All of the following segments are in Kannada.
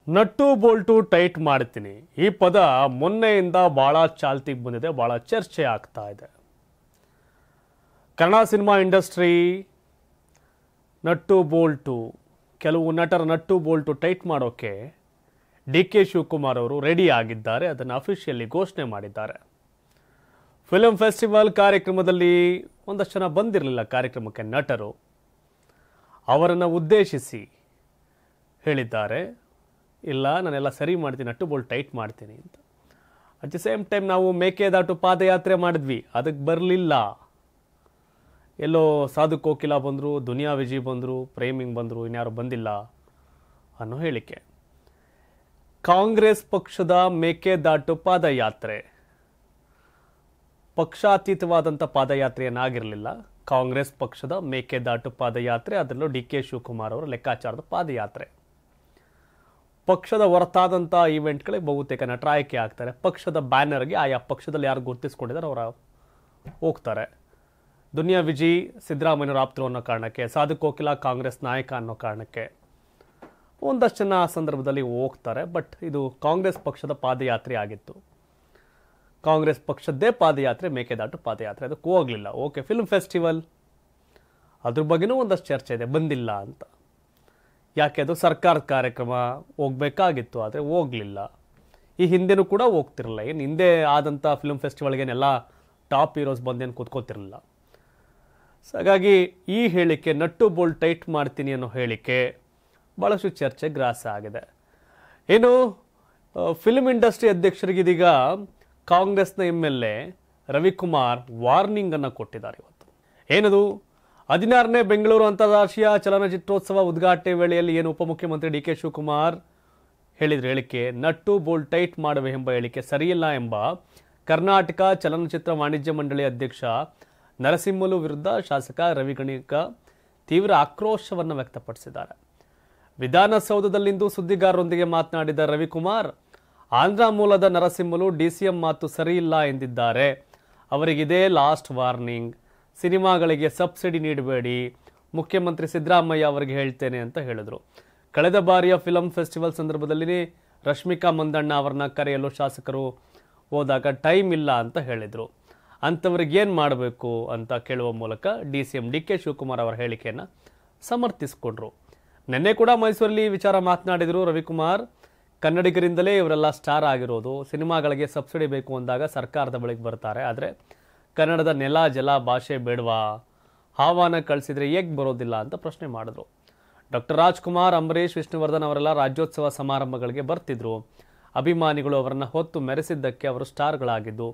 ನಟ್ಟು ಬೋಲ್ಟು ಟೈಟ್ ಮಾಡ್ತೀನಿ ಈ ಪದ ಮೊನ್ನೆಯಿಂದ ಬಹಳ ಚಾಲ್ತಿಗೆ ಬಂದಿದೆ, ಬಹಳ ಚರ್ಚೆ ಆಗ್ತಾ ಇದೆ. Kannada cinema industry nut Bolt, ಕೆಲವು ನಟರ ನಟ್ಟು ಬೋಲ್ಟು ಟೈಟ್ ಮಾಡೋಕೆ ಡಿ.ಕೆ. ಶಿವಕುಮಾರ್ ಅವರು ರೆಡಿ ಆಗಿದ್ದಾರೆ. ಅದನ್ನು ಅಫಿಷಿಯಲಿ ಘೋಷಣೆ ಮಾಡಿದ್ದಾರೆ. ಫಿಲ್ಮ್ ಫೆಸ್ಟಿವಲ್ ಕಾರ್ಯಕ್ರಮದಲ್ಲಿ ಒಂದಷ್ಟು ಜನ ಬಂದಿರಲಿಲ್ಲ ಕಾರ್ಯಕ್ರಮಕ್ಕೆ ನಟರು. ಅವರನ್ನು ಉದ್ದೇಶಿಸಿ ಹೇಳಿದ್ದಾರೆ, ಇಲ್ಲ ನಾನೆಲ್ಲ ಸರಿ ಮಾಡ್ತೀನಿ, ನಟ್ಟು ಬೋಲ್ಟ್ ಟೈಟ್ ಮಾಡ್ತೀನಿ ಅಂತ. ಅಟ್ ದಿ ಸೇಮ್ ಟೈಮ್ ನಾವು ಮೇಕೆದಾಟು ಪಾದಯಾತ್ರೆ ಮಾಡಿದ್ವಿ, ಅದಕ್ಕೆ ಬರಲಿಲ್ಲ. ಎಲ್ಲೋ ಸಾಧು ಕೋಕಿಲಾ ಬಂದರು, ದುನಿಯಾ ವಿಜಯ್ ಬಂದರು, ಪ್ರೇಮಿಂಗ್ ಬಂದರು, ಇನ್ಯಾರು ಬಂದಿಲ್ಲ ಅನ್ನೋ ಹೇಳಿಕೆ. ಕಾಂಗ್ರೆಸ್ ಪಕ್ಷದ ಮೇಕೆದಾಟು ಪಾದಯಾತ್ರೆ ಪಕ್ಷಾತೀತವಾದಂಥ ಪಾದಯಾತ್ರೆಯನ್ನಾಗಿರಲಿಲ್ಲ. ಕಾಂಗ್ರೆಸ್ ಪಕ್ಷದ ಮೇಕೆದಾಟು ಪಾದಯಾತ್ರೆ, ಅದರಲ್ಲೂ ಡಿ.ಕೆ. ಶಿವಕುಮಾರ್ ಅವರ ಲೆಕ್ಕಾಚಾರದ ಪಾದಯಾತ್ರೆ. ಪಕ್ಷದ ಹೊರತಾದಂಥ ಈವೆಂಟ್ಗಳಿಗೆ ಬಹುತೇಕ ನಟರ ಆಯ್ಕೆ ಆಗ್ತಾರೆ. ಪಕ್ಷದ ಬ್ಯಾನರ್ಗೆ ಆಯಾ ಪಕ್ಷದಲ್ಲಿ ಯಾರು ಗುರುತಿಸ್ಕೊಂಡಿದ್ದಾರೆ ಅವರ ಹೋಗ್ತಾರೆ. ದುನಿಯಾ ವಿಜಯ್ ಸಿದ್ದರಾಮಯ್ಯನವರು ಆಪ್ತರು ಅನ್ನೋ ಕಾರಣಕ್ಕೆ, ಸಾಧು ಕೋಕಿಲಾ ಕಾಂಗ್ರೆಸ್ ನಾಯಕ ಅನ್ನೋ ಕಾರಣಕ್ಕೆ ಒಂದಷ್ಟು ಜನ ಆ ಸಂದರ್ಭದಲ್ಲಿ ಹೋಗ್ತಾರೆ. ಬಟ್ ಇದು ಕಾಂಗ್ರೆಸ್ ಪಕ್ಷದ ಪಾದಯಾತ್ರೆ ಆಗಿತ್ತು. ಕಾಂಗ್ರೆಸ್ ಪಕ್ಷದ್ದೇ ಪಾದಯಾತ್ರೆ, ಮೇಕೆದಾಟು ಪಾದಯಾತ್ರೆ, ಅದಕ್ಕೆ ಹೋಗಲಿಲ್ಲ. ಓಕೆ, ಫಿಲ್ಮ್ ಫೆಸ್ಟಿವಲ್ ಅದ್ರ ಬಗ್ಗೆನೂ ಒಂದಷ್ಟು ಚರ್ಚೆ ಇದೆ, ಬಂದಿಲ್ಲ ಅಂತ. ಯಾಕೆ, ಅದು ಸರ್ಕಾರದ ಕಾರ್ಯಕ್ರಮ, ಹೋಗಬೇಕಾಗಿತ್ತು, ಆದರೆ ಹೋಗಲಿಲ್ಲ. ಈ ಹಿಂದೆನೂ ಕೂಡ ಹೋಗ್ತಿರಲಿಲ್ಲ. ಏನು ಹಿಂದೆ ಆದಂಥ ಫಿಲ್ಮ್ ಫೆಸ್ಟಿವಲ್ಗೇನೆಲ್ಲ ಟಾಪ್ ಹೀರೋಸ್ ಬಂದೇನು ಕೂತ್ಕೋತಿರಲಿಲ್ಲ. ಹಾಗಾಗಿ ಈ ಹೇಳಿಕೆ, ನಟ್ಟು ಬೋಲ್ಟ್ ಟೈಟ್ ಮಾಡ್ತೀನಿ ಅನ್ನೋ ಹೇಳಿಕೆ ಭಾಳಷ್ಟು ಚರ್ಚೆ ಗ್ರಾಸ ಆಗಿದೆ. ಏನು, ಫಿಲ್ಮ್ ಇಂಡಸ್ಟ್ರಿ ಅಧ್ಯಕ್ಷರಿಗೆ ಇದೀಗ ಕಾಂಗ್ರೆಸ್ನ MLA ರವಿಕುಮಾರ್ ವಾರ್ನಿಂಗ್ ಅನ್ನು ಕೊಟ್ಟಿದ್ದಾರೆ. ಇವತ್ತು ಏನದು, 16ನೇ ಬೆಂಗಳೂರು ಅಂತಾರಾಷ್ಟ್ರೀಯ ಚಲನಚಿತ್ರೋತ್ಸವ ಉದ್ಘಾಟನೆ ವೇಳೆಯಲ್ಲಿ ಏನು ಉಪಮುಖ್ಯಮಂತ್ರಿ ಡಿ.ಕೆ. ಶಿವಕುಮಾರ್ ಹೇಳಿದ ಹೇಳಿಕೆ, ನಟ್ಟು ಬೋಲ್ಟ್ ಟೈಟ್ ಮಾಡುವೆ ಎಂಬ ಹೇಳಿಕೆ ಸರಿಯಿಲ್ಲ ಎಂಬ ಕರ್ನಾಟಕ ಚಲನಚಿತ್ರ ವಾಣಿಜ್ಯ ಮಂಡಳಿ ಅಧ್ಯಕ್ಷ ನರಸಿಂಹಲು ವಿರುದ್ಧ ಶಾಸಕ ರವಿ ಗಣಿಗ ತೀವ್ರ ಆಕ್ರೋಶವನ್ನು ವ್ಯಕ್ತಪಡಿಸಿದ್ದಾರೆ. ವಿಧಾನಸೌಧದಲ್ಲಿಂದು ಸುದ್ದಿಗಾರರೊಂದಿಗೆ ಮಾತನಾಡಿದ ರವಿಕುಮಾರ್, ಆಂಧ್ರ ಮೂಲದ ನರಸಿಂಹಲು DCM ಮಾತು ಸರಿಯಿಲ್ಲ ಎಂದಿದ್ದಾರೆ. ಅವರಿಗಿದೇ ಲಾಸ್ಟ್ ವಾರ್ನಿಂಗ್. ಸಿನಿಮಾಗಳಿಗೆ ಸಬ್ಸಿಡಿ ನೀಡಬೇಡಿ, ಮುಖ್ಯಮಂತ್ರಿ ಸಿದ್ದರಾಮಯ್ಯ ಅವರಿಗೆ ಹೇಳ್ತೇನೆ ಅಂತ ಹೇಳಿದ್ರು. ಕಳೆದ ಬಾರಿಯ ಫಿಲಂ ಫೆಸ್ಟಿವಲ್ ಸಂದರ್ಭದಲ್ಲಿ ರಶ್ಮಿಕಾ ಮಂದಣ್ಣ ಅವರನ್ನ ಕರೆಯಲು ಶಾಸಕರು ಹೋದಾಗ ಟೈಮ್ ಇಲ್ಲ ಅಂತ ಹೇಳಿದರು. ಅಂಥವ್ರಿಗೆ ಏನು ಮಾಡಬೇಕು ಅಂತ ಕೇಳುವ ಮೂಲಕ DCM ಡಿ.ಕೆ. ಶಿವಕುಮಾರ್ ಅವರ ಹೇಳಿಕೆಯನ್ನು ಸಮರ್ಥಿಸಿಕೊಂಡ್ರು. ನಿನ್ನೆ ಕೂಡ ಮೈಸೂರಲ್ಲಿ ವಿಚಾರ ಮಾತನಾಡಿದರು ರವಿಕುಮಾರ್. ಕನ್ನಡಿಗರಿಂದಲೇ ಇವರೆಲ್ಲ ಸ್ಟಾರ್ ಆಗಿರೋದು. ಸಿನಿಮಾಗಳಿಗೆ ಸಬ್ಸಿಡಿ ಬೇಕು ಅಂದಾಗ ಸರ್ಕಾರದ ಬಳಿಗೆ ಬರ್ತಾರೆ, ಆದರೆ ಕನ್ನಡದ ನೆಲ ಜಲ ಭಾಷೆ ಬೇಡವಾ, ಆಹ್ವಾನ ಕಳಿಸಿದ್ರೆ ಹೇಗೆ ಬರೋದಿಲ್ಲ ಅಂತ ಪ್ರಶ್ನೆ ಮಾಡಿದ್ರು. ಡಾಕ್ಟರ್ ರಾಜ್ಕುಮಾರ್, ಅಂಬರೀಷ್, ವಿಷ್ಣುವರ್ಧನ್ ಅವರೆಲ್ಲ ರಾಜ್ಯೋತ್ಸವ ಸಮಾರಂಭಗಳಿಗೆ ಬರ್ತಿದ್ರು. ಅಭಿಮಾನಿಗಳು ಅವರನ್ನು ಹೊತ್ತು ಮೆರೆಸಿದ್ದಕ್ಕೆ ಅವರು ಸ್ಟಾರ್ಗಳಾಗಿದ್ದು.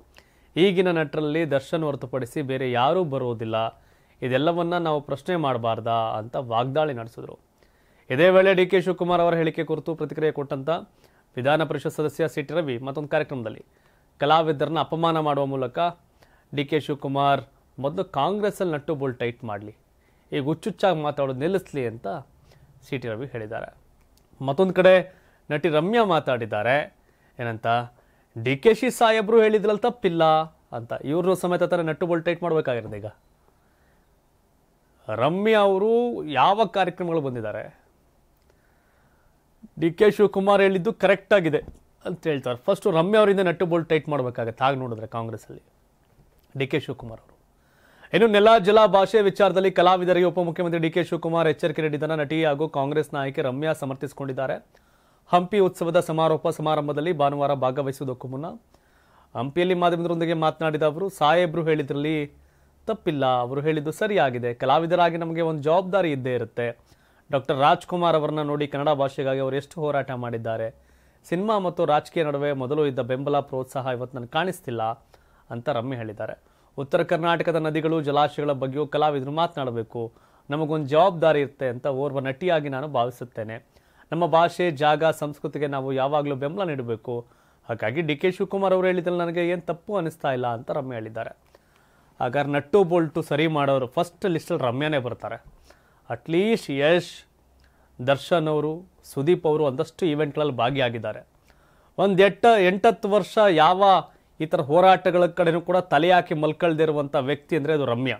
ಈಗಿನ ನಟರಲ್ಲಿ ದರ್ಶನ್ ಹೊರತುಪಡಿಸಿ ಬೇರೆ ಯಾರೂ ಬರುವುದಿಲ್ಲ. ಇದೆಲ್ಲವನ್ನ ನಾವು ಪ್ರಶ್ನೆ ಮಾಡಬಾರ್ದಾ ಅಂತ ವಾಗ್ದಾಳಿ ನಡೆಸಿದ್ರು. ಇದೇ ವೇಳೆ ಡಿ.ಕೆ. ಶಿವಕುಮಾರ್ ಅವರ ಹೇಳಿಕೆ ಕುರಿತು ಪ್ರತಿಕ್ರಿಯೆ ಕೊಟ್ಟಂತ ವಿಧಾನ ಪರಿಷತ್ ಸದಸ್ಯ ಸಿ.ಟಿ. ರವಿ ಮತ್ತೊಂದು ಕಾರ್ಯಕ್ರಮದಲ್ಲಿ ಕಲಾವಿದರನ್ನ ಅಪಮಾನ ಮಾಡುವ ಮೂಲಕ ಡಿ.ಕೆ. ಶಿವಕುಮಾರ್ ಮೊದಲು ಕಾಂಗ್ರೆಸ್ಸಲ್ಲಿ ನಟ್ಟು ಬೋಲ್ಟ್ ಟೈಟ್ ಮಾಡಲಿ, ಈಗ ಹುಚ್ಚುಚ್ಚಾಗಿ ಮಾತಾಡೋದು ನಿಲ್ಲಿಸಲಿ ಅಂತ ಸಿ.ಟಿ. ರವಿ ಹೇಳಿದ್ದಾರೆ. ಮತ್ತೊಂದು ಕಡೆ ನಟಿ ರಮ್ಯಾ ಮಾತಾಡಿದ್ದಾರೆ. ಏನಂತ, ಡಿ.ಕೆ.ಶಿ ಸಾಹೇಬ್ರು ಹೇಳಿದ್ರಲ್ಲಿ ತಪ್ಪಿಲ್ಲ ಅಂತ. ಇವ್ರನ್ನೂ ಸಮೇತ ತರ ನಟ್ಟು ಬೋಲ್ಟ್ ಟೈಟ್ ಮಾಡಬೇಕಾಗಿರೋದು. ಈಗ ರಮ್ಯಾ ಅವರು ಯಾವ ಕಾರ್ಯಕ್ರಮಗಳು ಬಂದಿದ್ದಾರೆ, ಡಿ.ಕೆ. ಶಿವಕುಮಾರ್ ಹೇಳಿದ್ದು ಕರೆಕ್ಟ್ ಆಗಿದೆ ಅಂತ ಹೇಳ್ತಾರೆ. ಫಸ್ಟ್ ರಮ್ಯಾ ಅವರಿಂದ ನಟ್ಟು ಬೋಲ್ಟ್ ಟೈಟ್ ಮಾಡಬೇಕಾಗತ್ತೆ. ಹಾಗೆ ನೋಡಿದ್ರೆ ಕಾಂಗ್ರೆಸ್ಸಲ್ಲಿ ಡಿ.ಕೆ. ಶಿವಕುಮಾರ್ ಅವರು. ಇನ್ನು ನೆಲ ಜಲ ಭಾಷೆ ವಿಚಾರದಲ್ಲಿ ಕಲಾವಿದರಿಗೆ ಉಪಮುಖ್ಯಮಂತ್ರಿ ಡಿ.ಕೆ. ಶಿವಕುಮಾರ್ ಎಚ್ಚರಿಕೆ ನೀಡಿದ್ದನ್ನು ನಟಿ ಹಾಗೂ ಕಾಂಗ್ರೆಸ್ ನಾಯಕಿ ರಮ್ಯಾ ಸಮರ್ಥಿಸಿಕೊಂಡಿದ್ದಾರೆ. ಹಂಪಿ ಉತ್ಸವದ ಸಮಾರೋಪ ಸಮಾರಂಭದಲ್ಲಿ ಭಾನುವಾರ ಭಾಗವಹಿಸುವುದಕ್ಕೂ ಮುನ್ನ ಹಂಪಿಯಲ್ಲಿ ಮಾಧ್ಯಮದವರೊಂದಿಗೆ ಮಾತನಾಡಿದ ಅವರು, ಸಾಹೇಬ್ರು ಹೇಳಿದ್ರಲ್ಲಿ ತಪ್ಪಿಲ್ಲ, ಅವರು ಹೇಳಿದ್ದು ಸರಿಯಾಗಿದೆ. ಕಲಾವಿದರಾಗಿ ನಮಗೆ ಒಂದು ಜವಾಬ್ದಾರಿ ಇದ್ದೇ ಇರುತ್ತೆ. ಡಾಕ್ಟರ್ ರಾಜ್ಕುಮಾರ್ ಅವರನ್ನ ನೋಡಿ ಕನ್ನಡ ಭಾಷೆಗಾಗಿ ಅವರು ಎಷ್ಟು ಹೋರಾಟ ಮಾಡಿದ್ದಾರೆ. ಸಿನಿಮಾ ಮತ್ತು ರಾಜಕೀಯ ನಡುವೆ ಮೊದಲು ಇದ್ದ ಬೆಂಬಲ ಪ್ರೋತ್ಸಾಹ ಇವತ್ತು ನನಗೆ ಕಾಣಿಸ್ತಿಲ್ಲ ಅಂತ ರಮ್ಯ ಹೇಳಿದ್ದಾರೆ. ಉತ್ತರ ಕರ್ನಾಟಕದ ನದಿಗಳು ಜಲಾಶಯಗಳ ಬಗ್ಗೆಯೂ ಕಲಾವಿದರು ಮಾತನಾಡಬೇಕು, ನಮಗೊಂದು ಜವಾಬ್ದಾರಿ ಇರುತ್ತೆ ಅಂತ ಓರ್ವ ನಟಿಯಾಗಿ ನಾನು ಭಾವಿಸುತ್ತೇನೆ. ನಮ್ಮ ಭಾಷೆ, ಜಾಗ, ಸಂಸ್ಕೃತಿಗೆ ನಾವು ಯಾವಾಗಲೂ ಬೆಂಬಲ ನೀಡಬೇಕು. ಹಾಗಾಗಿ ಡಿ.ಕೆ. ಶಿವಕುಮಾರ್ ಅವರು ಹೇಳಿದ್ರಲ್ಲಿ ನನಗೆ ಏನು ತಪ್ಪು ಅನಿಸ್ತಾ ಇಲ್ಲ ಅಂತ ರಮ್ಯ ಹೇಳಿದ್ದಾರೆ. ಹಾಗಾದ್ರೆ ನಟ್ಟು ಬೋಲ್ಟು ಸರಿ ಮಾಡೋರು ಫಸ್ಟ್ ಲಿಸ್ಟಲ್ಲಿ ರಮ್ಯಾನೇ ಬರ್ತಾರೆ. ಅಟ್ಲೀಸ್ಟ್ ಯಶ್, ದರ್ಶನ್ ಅವರು, ಸುದೀಪ್ ಅವರು ಒಂದಷ್ಟು ಈವೆಂಟ್ಗಳಲ್ಲಿ ಭಾಗಿಯಾಗಿದ್ದಾರೆ. ಒಂದು 8-10 ವರ್ಷ ಯಾವ ಈ ಥರ ಹೋರಾಟಗಳ ಕಡೆನೂ ಕೂಡ ತಲೆ ಹಾಕಿ ಮಲ್ಕೊಳ್ದಿರುವಂಥ ವ್ಯಕ್ತಿ ಅಂದರೆ ಅದು ರಮ್ಯಾ.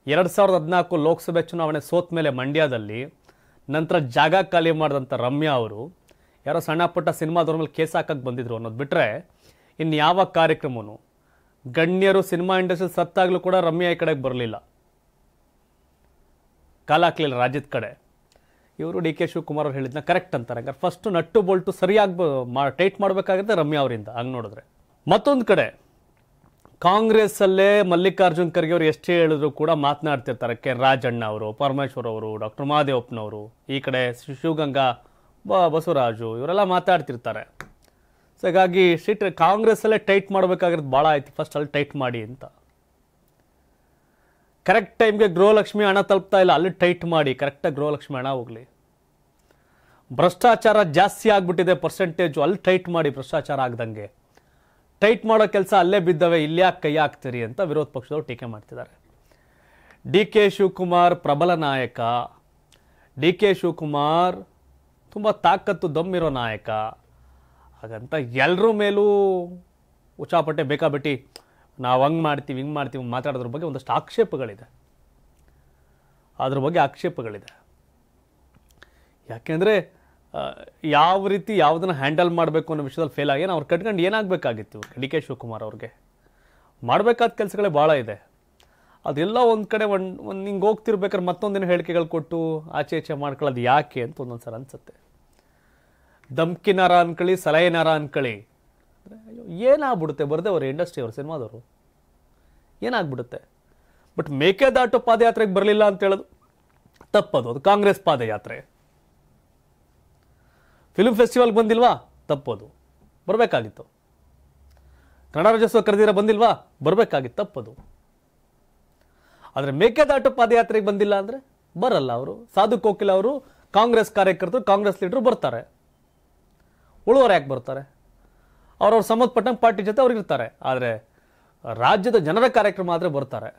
2014 ಲೋಕಸಭೆ ಚುನಾವಣೆ ಸೋತ ಮೇಲೆ ಮಂಡ್ಯದಲ್ಲಿ ನಂತರ ಜಾಗ ಖಾಲಿ ಮಾಡಿದಂಥ ರಮ್ಯಾ ಅವರು ಯಾರೋ ಸಣ್ಣ ಪುಟ್ಟ ಸಿನಿಮಾದವ್ರ ಮೇಲೆ ಕೇಸ್ ಹಾಕಕ್ಕೆ ಬಂದಿದ್ರು ಅನ್ನೋದು ಬಿಟ್ಟರೆ ಇನ್ನು ಯಾವ ಕಾರ್ಯಕ್ರಮವೂ ಗಣ್ಯರು ಸಿನಿಮಾ ಇಂಡಸ್ಟ್ರಿ ಸತ್ತಾಗಲೂ ಕೂಡ ರಮ್ಯಾ ಈ ಕಡೆಗೆ ಬರಲಿಲ್ಲ, ಕಾಲ ಹಾಕ್ಲಿಲ್ಲ ರಾಜ್ಯದ ಕಡೆ. ಇವರು ಡಿ ಕೆ ಶಿವಕುಮಾರ್ ಅವ್ರು ಹೇಳಿದ್ನ ಕರೆಕ್ಟ್ ಅಂತಾರೆ. ಹಂಗಾರೆ ಫಸ್ಟ್ ನಟ್ಟು ಬೋಲ್ಟು ಸರಿಯಾಗಿ ಟೈಟ್ ಮಾಡಬೇಕಾಗುತ್ತೆ ರಮ್ಯಾ ಅವರಿಂದ. ಹಂಗೆ ನೋಡಿದ್ರೆ ಮತ್ತೊಂದು ಕಡೆ ಕಾಂಗ್ರೆಸ್ಸಲ್ಲೇ ಮಲ್ಲಿಕಾರ್ಜುನ್ ಖರ್ಗೆ ಅವರು ಎಷ್ಟೇ ಹೇಳಿದ್ರು ಕೂಡ ಮಾತನಾಡ್ತಿರ್ತಾರೆ. ಕೆ ರಾಜಣ್ಣ ಅವರು, ಪರಮೇಶ್ವರ್ ಅವರು, ಡಾಕ್ಟರ್ ಮಹಾದೇವಪ್ಪನವರು, ಈ ಕಡೆ ಶಿವಗಂಗಾ ಬಸವರಾಜು ಇವರೆಲ್ಲ ಮಾತಾಡ್ತಿರ್ತಾರೆ. ಸೊ ಹೀಗಾಗಿ ಕಾಂಗ್ರೆಸ್ಸಲ್ಲೇ ಟೈಟ್ ಮಾಡಬೇಕಾಗಿರೋದು ಭಾಳ ಆಯ್ತು, ಫಸ್ಟ್ ಅಲ್ಲಿ ಟೈಟ್ ಮಾಡಿ ಅಂತ. ಕರೆಕ್ಟ್ ಟೈಮ್ಗೆ ಗೃಹಲಕ್ಷ್ಮಿ ಹಣ ತಲುಪ್ತಾ ಇಲ್ಲ, ಅಲ್ಲಿ ಟೈಟ್ ಮಾಡಿ ಕರೆಕ್ಟಾಗಿ ಗೃಹಲಕ್ಷ್ಮಿ ಹಣ ಹೋಗಲಿ. ಭ್ರಷ್ಟಾಚಾರ ಜಾಸ್ತಿ ಆಗ್ಬಿಟ್ಟಿದೆ ಪರ್ಸೆಂಟೇಜು, ಅಲ್ಲಿ ಟೈಟ್ ಮಾಡಿ ಭ್ರಷ್ಟಾಚಾರ ಆಗ್ದಂಗೆ. ಟೈಟ್ ಮಾಡೋ ಕೆಲಸ ಅಲ್ಲೇ ಬಿದ್ದವೆ, ಇಲ್ಲಿ ಯಾಕೆ ಕೈ ಹಾಕ್ತೀರಿ ಅಂತ ವಿರೋಧ ಪಕ್ಷದವರು ಟೀಕೆ ಮಾಡ್ತಿದ್ದಾರೆ. ಡಿ ಕೆ ಶಿವಕುಮಾರ್ ಪ್ರಬಲ ನಾಯಕ, ಡಿ ಕೆ ಶಿವಕುಮಾರ್ ತುಂಬ ತಾಕತ್ತು ದಮ್ಮಿರೋ ನಾಯಕ, ಹಾಗಂತ ಎಲ್ಲರ ಮೇಲೂ ಉಚ್ಚಾಪಟ್ಟೆ ಬೇಕಾಬಿಟ್ಟಿ ನಾವು ಹಂಗೆ ಮಾಡ್ತೀವಿ ಹಿಂಗೆ ಮಾಡ್ತೀವಿ ಮಾತಾಡೋದ್ರ ಬಗ್ಗೆ ಒಂದಷ್ಟು ಆಕ್ಷೇಪಗಳಿದೆ. ಅದ್ರ ಬಗ್ಗೆ ಆಕ್ಷೇಪಗಳಿದೆ. ಯಾಕೆಂದರೆ ಯಾವ ರೀತಿ ಯಾವುದನ್ನು ಹ್ಯಾಂಡಲ್ ಮಾಡಬೇಕು ಅನ್ನೋ ವಿಷಯದಲ್ಲಿ ಫೇಲ್ ಆಗಿ ಅವ್ರು ಕಟ್ಕೊಂಡು ಏನಾಗಬೇಕಾಗಿತ್ತು ಡಿ ಕೆ ಶಿವಕುಮಾರ್ ಅವ್ರಿಗೆ. ಮಾಡಬೇಕಾದ ಕೆಲಸಗಳೇ ಭಾಳ ಇದೆ. ಅದೆಲ್ಲ ಒಂದು ಕಡೆ ಒಂದು ಹಿಂಗೆ ಹೋಗ್ತಿರ್ಬೇಕಾದ್ರೆ ಮತ್ತೊಂದಿನ ಹೇಳಿಕೆಗಳು ಕೊಟ್ಟು ಆಚೆ ಈಚೆ ಮಾಡ್ಕೊಳ್ಳೋದು ಯಾಕೆ ಅಂತ ಒಂದೊಂದು ಸಲ ಅನಿಸುತ್ತೆ. ಧಮ್ಕಿನಾರ ಅನ್ಕೊಳ್ಳಿ, ಸಲಹೆನಾರ ಅನ್ಕೊಳ್ಳಿ, ಏನಾಗ್ಬಿಡುತ್ತೆ ಬರದೆ ಅವ್ರು ಇಂಡಸ್ಟ್ರಿ ಅವರು ಸಿನಿಮಾದವರು ಏನಾಗ್ಬಿಡುತ್ತೆ. ಬಟ್ ಮೇಕೆದಾಟು ಪಾದಯಾತ್ರೆಗೆ ಬರಲಿಲ್ಲ ಅಂತ ಹೇಳೋದು ತಪ್ಪದು, ಅದು ಕಾಂಗ್ರೆಸ್ ಪಾದಯಾತ್ರೆ. ಫಿಲ್ಮ್ ಫೆಸ್ಟಿವಲ್ಗೆ ಬಂದಿಲ್ವಾ, ತಪ್ಪದು, ಬರಬೇಕಾಗಿತ್ತು. ಕನ್ನಡ ರಾಜ್ಯೋತ್ಸವ ಕರೆದಿರ ಬಂದಿಲ್ವಾ, ಬರಬೇಕಾಗಿತ್ತು, ತಪ್ಪದು. ಆದರೆ ಮೇಕೆದಾಟು ಪಾದಯಾತ್ರೆಗೆ ಬಂದಿಲ್ಲ ಅಂದರೆ ಬರಲ್ಲ ಅವರು. ಸಾಧು ಕೋಕಿಲ ಅವರು ಕಾಂಗ್ರೆಸ್ ಕಾರ್ಯಕರ್ತರು, ಕಾಂಗ್ರೆಸ್ ಲೀಡರು ಬರ್ತಾರೆ. ಉಳುವರು ಯಾಕೆ ಬರ್ತಾರೆ? ಅವ್ರವ್ರ ಸಂಬಂಧಪಟ್ಟಂಗೆ ಪಾರ್ಟಿ ಜೊತೆ ಅವ್ರು ಇರ್ತಾರೆ. ಆದರೆ ರಾಜ್ಯದ ಜನರ ಕಾರ್ಯಕ್ರಮ ಆದರೆ ಬರ್ತಾರೆ.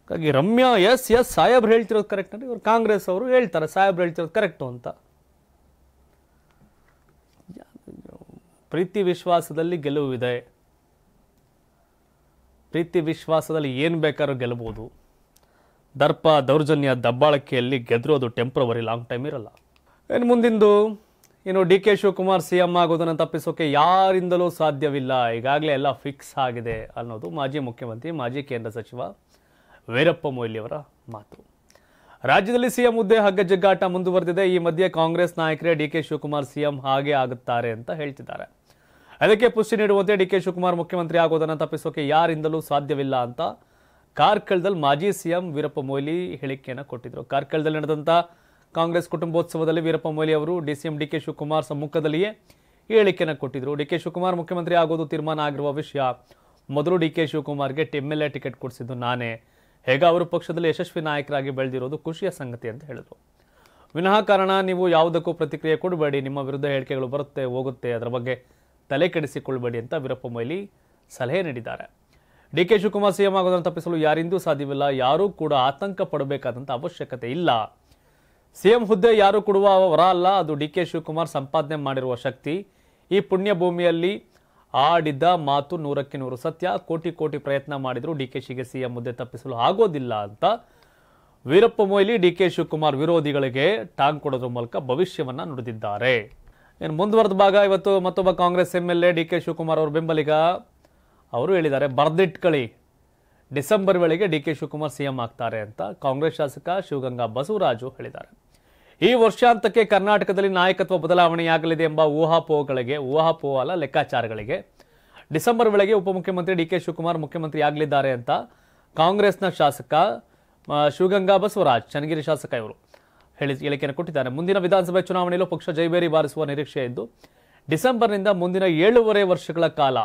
ಹಾಗಾಗಿ ರಮ್ಯಾ ಎಸ್ ಸಾಹೇಬ್ರು ಹೇಳ್ತಿರೋದು ಕರೆಕ್ಟ್ ಅಂದರೆ ಇವರು ಕಾಂಗ್ರೆಸ್ ಅವರು ಹೇಳ್ತಾರೆ ಸಾಹೇಬ್ರು ಹೇಳ್ತಿರೋದು ಕರೆಕ್ಟು ಅಂತ. ಪ್ರೀತಿ ವಿಶ್ವಾಸದಲ್ಲಿ ಗೆಲುವಿದೆ. ಪ್ರೀತಿ ವಿಶ್ವಾಸದಲ್ಲಿ ಏನು ಬೇಕಾದ್ರೂ ಗೆಲ್ಲಬಹುದು. ದರ್ಪ ದೌರ್ಜನ್ಯ ದಬ್ಬಾಳಿಕೆಯಲ್ಲಿ ಗೆದ್ರೋದು ಟೆಂಪ್ರವರಿ, ಲಾಂಗ್ ಟೈಮ್ ಇರಲ್ಲ. ಏನು ಮುಂದಿಂದು ಡಿ ಕೆ ಶಿವಕುಮಾರ್ ಸಿಎಂ ಆಗೋದನ್ನು ತಪ್ಪಿಸೋಕೆ ಯಾರಿಂದಲೂ ಸಾಧ್ಯವಿಲ್ಲ, ಈಗಾಗಲೇ ಎಲ್ಲ ಫಿಕ್ಸ್ ಆಗಿದೆ ಅನ್ನೋದು ಮಾಜಿ ಮುಖ್ಯಮಂತ್ರಿ ಮಾಜಿ ಕೇಂದ್ರ ಸಚಿವ ವೀರಪ್ಪ ಮೊಯ್ಲಿಯವರ ಮಾತು. ರಾಜ್ಯದಲ್ಲಿ ಸಿಎಂ ಹುದ್ದೆ ಹಗ್ಗಜಗ್ಗಾಟ ಮುಂದುವರೆದಿದೆ. ಈ ಮಧ್ಯೆ ಕಾಂಗ್ರೆಸ್ ನಾಯಕರೇ ಡಿ ಕೆ ಶಿವಕುಮಾರ್ ಸಿಎಂ ಹಾಗೆ ಆಗುತ್ತಾರೆ ಅಂತ ಹೇಳ್ತಿದ್ದಾರೆ. ಅದಕ್ಕೆ ಪುಷ್ಟಿ ನೀಡುವಂತೆ ಡಿ ಕೆ ಶಿವಕುಮಾರ್ ಮುಖ್ಯಮಂತ್ರಿ ಆಗೋದನ್ನು ತಪ್ಪಿಸೋಕೆ ಯಾರಿಂದಲೂ ಸಾಧ್ಯವಿಲ್ಲ ಅಂತ ಕಾರ್ಕಳದಲ್ಲಿ ಮಾಜಿ ಸಿಎಂ ವೀರಪ್ಪ ಮೊಯ್ಲಿ ಹೇಳಿಕೆಯನ್ನು ಕೊಟ್ಟಿದ್ರು. ಕಾರ್ಕಳದಲ್ಲಿ ನಡೆದಂಥ ಕಾಂಗ್ರೆಸ್ ಕುಟುಂಬೋತ್ಸವದಲ್ಲಿ ವೀರಪ್ಪ ಮೊಯ್ಲಿ ಅವರು ಸಿಎಂ ಡಿ ಕೆ ಶಿವಕುಮಾರ್ ಸಮ್ಮುಖದಲ್ಲಿಯೇ ಹೇಳಿಕೆಯನ್ನು ಕೊಟ್ಟಿದ್ರು. ಡಿ ಕೆ ಶಿವಕುಮಾರ್ ಮುಖ್ಯಮಂತ್ರಿ ಆಗೋದು ತೀರ್ಮಾನ ಆಗಿರುವ ವಿಷಯ. ಮೊದಲು ಡಿ ಕೆ ಶಿವಕುಮಾರ್ಗೆ MLA ಟಿಕೆಟ್ ಕೊಡಿಸಿದ್ದು ನಾನೇ. ಹೇಗ ಅವರು ಪಕ್ಷದಲ್ಲಿ ಯಶಸ್ವಿ ನಾಯಕರಾಗಿ ಬೆಳೆದಿರೋದು ಖುಷಿಯ ಸಂಗತಿ ಅಂತ ಹೇಳಿದ್ರು. ವಿನಾಕಾರಣ ನೀವು ಯಾವುದಕ್ಕೂ ಪ್ರತಿಕ್ರಿಯೆ ಕೊಡಬೇಡಿ, ನಿಮ್ಮ ವಿರುದ್ಧ ಹೇಳಿಕೆಗಳು ಬರುತ್ತೆ ಹೋಗುತ್ತೆ, ಅದರ ಬಗ್ಗೆ ತಲೆ ಕೆಡಿಸಿಕೊಳ್ಳಬೇಡಿ ಅಂತ ವೀರಪ್ಪ ಮೊಯ್ಲಿ ಸಲಹೆ ನೀಡಿದ್ದಾರೆ. ಡಿ ಕೆ ಶಿವಕುಮಾರ್ ಸಿಎಂ ಆಗೋದನ್ನು ತಪ್ಪಿಸಲು ಯಾರಿಂದೂ ಸಾಧ್ಯವಿಲ್ಲ, ಯಾರೂ ಕೂಡ ಆತಂಕ ಪಡಬೇಕಾದಂಥ ಅವಶ್ಯಕತೆ ಇಲ್ಲ. ಸಿಎಂ ಹುದ್ದೆ ಯಾರು ಕೊಡುವ ವರ ಅಲ್ಲ, ಅದು ಡಿ ಕೆ ಶಿವಕುಮಾರ್ ಸಂಪಾದನೆ ಮಾಡಿರುವ ಶಕ್ತಿ. ಈ ಪುಣ್ಯ ಭೂಮಿಯಲ್ಲಿ ಆಡಿದ್ದ ಮಾತು 100ಕ್ಕೆ 100 ಸತ್ಯ. ಕೋಟಿ ಕೋಟಿ ಪ್ರಯತ್ನ ಮಾಡಿದ್ರು DKಶಿಗೆ ಸಿಎಂ ಹುದ್ದೆ ತಪ್ಪಿಸಲು ಆಗೋದಿಲ್ಲ ಅಂತ ವೀರಪ್ಪ ಮೊಯ್ಲಿ ಡಿ ಕೆ ಶಿವಕುಮಾರ್ ವಿರೋಧಿಗಳಿಗೆ ಟಾಂಗ್ ಕೊಡೋದ್ರ ಮೂಲಕ ಭವಿಷ್ಯವನ್ನ ನುಡಿದಿದ್ದಾರೆ. ಇನ್ನು ಮುಂದುವರೆದ ಭಾಗ ಇವತ್ತು ಮತ್ತೊಬ್ಬ Congress MLA D K Shivakumar ಅವರ ಬೆಂಬಲಿಗ ಅವರು ಹೇಳಿದ್ದಾರೆ, ಬರ್ದಿಟ್ಕೊಳ್ಳಿ, ಡಿಸೆಂಬರ್ ವೇಳೆಗೆ ಡಿ ಕೆ ಶಿವಕುಮಾರ್ ಸಿಎಂ ಆಗ್ತಾರೆ ಅಂತ ಕಾಂಗ್ರೆಸ್ ಶಾಸಕ ಶಿವಗಂಗಾ ಬಸವರಾಜು ಹೇಳಿದ್ದಾರೆ. ಈ ವರ್ಷಾಂತಕ್ಕೆ ಕರ್ನಾಟಕದಲ್ಲಿ ನಾಯಕತ್ವ ಬದಲಾವಣೆಯಾಗಲಿದೆ ಎಂಬ ಊಹಾಪೋಹ ಅಲ್ಲ ಲೆಕ್ಕಾಚಾರಗಳಿಗೆ ಡಿಸೆಂಬರ್ ವೇಳೆಗೆ ಉಪಮುಖ್ಯಮಂತ್ರಿ ಡಿ ಕೆ ಶಿವಕುಮಾರ್ ಮುಖ್ಯಮಂತ್ರಿ ಆಗಲಿದ್ದಾರೆ ಅಂತ ಕಾಂಗ್ರೆಸ್ನ ಶಾಸಕ ಶಿವಗಂಗಾ ಬಸವರಾಜ್, ಚನ್ನಗಿರಿ ಶಾಸಕ ಇವರು ಹೇಳಿಕೆಯನ್ನು ಕೊಟ್ಟಿದ್ದಾರೆ. ಮುಂದಿನ ವಿಧಾನಸಭೆ ಚುನಾವಣೆಯಲ್ಲೂ ಪಕ್ಷ ಜೈಬೇರಿ ಬಾರಿಸುವ ನಿರೀಕ್ಷೆ ಇದ್ದು ಡಿಸೆಂಬರ್ನಿಂದ ಮುಂದಿನ 7.5 ವರ್ಷಗಳ ಕಾಲ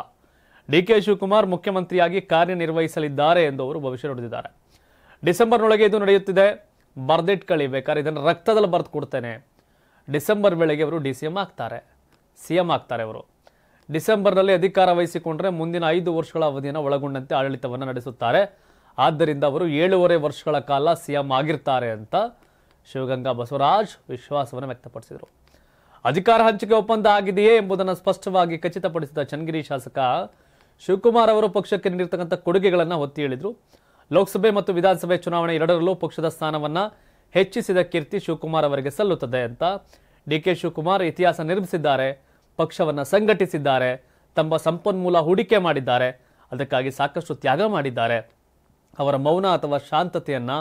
ಡಿ ಕೆ ಶಿವಕುಮಾರ್ ಮುಖ್ಯಮಂತ್ರಿಯಾಗಿ ಕಾರ್ಯನಿರ್ವಹಿಸಲಿದ್ದಾರೆ ಎಂದು ಅವರು ಭವಿಷ್ಯ ನುಡಿದಿದ್ದಾರೆ. ಡಿಸೆಂಬರ್ನೊಳಗೆ ಇದು ನಡೆಯುತ್ತಿದೆ, ಬರ್ದಿಟ್ಕೊಳ್ಳಿ, ಬೇಕಾದ್ರೆ ಇದನ್ನು ರಕ್ತದಲ್ಲಿ ಬರೆದು ಕೊಡ್ತೇನೆ. ಡಿಸೆಂಬರ್ ವೇಳೆಗೆ ಅವರು ಸಿಎಂ ಆಗ್ತಾರೆ. ಅವರು ಡಿಸೆಂಬರ್ನಲ್ಲಿ ಅಧಿಕಾರ ವಹಿಸಿಕೊಂಡ್ರೆ ಮುಂದಿನ 5 ವರ್ಷಗಳ ಅವಧಿಯನ್ನು ಒಳಗೊಂಡಂತೆ ಆಡಳಿತವನ್ನು ನಡೆಸುತ್ತಾರೆ. ಆದ್ದರಿಂದ ಅವರು 7.5 ವರ್ಷಗಳ ಕಾಲ ಸಿಎಂ ಆಗಿರ್ತಾರೆ ಅಂತ ಶಿವಗಂಗಾ ಬಸವರಾಜ್ ವಿಶ್ವಾಸವನ್ನು ವ್ಯಕ್ತಪಡಿಸಿದರು. ಅಧಿಕಾರ ಹಂಚಿಕೆ ಒಪ್ಪಂದ ಆಗಿದೆಯೇ ಎಂಬುದನ್ನು ಸ್ಪಷ್ಟವಾಗಿ ಖಚಿತಪಡಿಸಿದ ಚನ್ನಗಿರಿ ಶಾಸಕ ಶಿವಕುಮಾರ್ ಅವರು ಪಕ್ಷಕ್ಕೆ ನೀಡಿರ್ತಕ್ಕಂಥ ಕೊಡುಗೆಗಳನ್ನು ಒತ್ತಿ ಹೇಳಿದರು. ಲೋಕಸಭೆ ಮತ್ತು ವಿಧಾನಸಭೆ ಚುನಾವಣೆ ಎರಡರಲ್ಲೂ ಪಕ್ಷದ ಸ್ಥಾನವನ್ನ ಹೆಚ್ಚಿಸಿದ ಕೀರ್ತಿ ಶಿವಕುಮಾರ್ ಅವರಿಗೆ ಸಲ್ಲುತ್ತದೆ ಅಂತ ಡಿ.ಕೆ. ಶಿವಕುಮಾರ್ ಇತಿಹಾಸ ನಿರ್ಮಿಸಿದ್ದಾರೆ, ಪಕ್ಷವನ್ನು ಸಂಘಟಿಸಿದ್ದಾರೆ, ತಮ್ಮ ಸಂಪನ್ಮೂಲ ಹೂಡಿಕೆ ಮಾಡಿದ್ದಾರೆ, ಅದಕ್ಕಾಗಿ ಸಾಕಷ್ಟು ತ್ಯಾಗ ಮಾಡಿದ್ದಾರೆ. ಅವರ ಮೌನ ಅಥವಾ ಶಾಂತತೆಯನ್ನ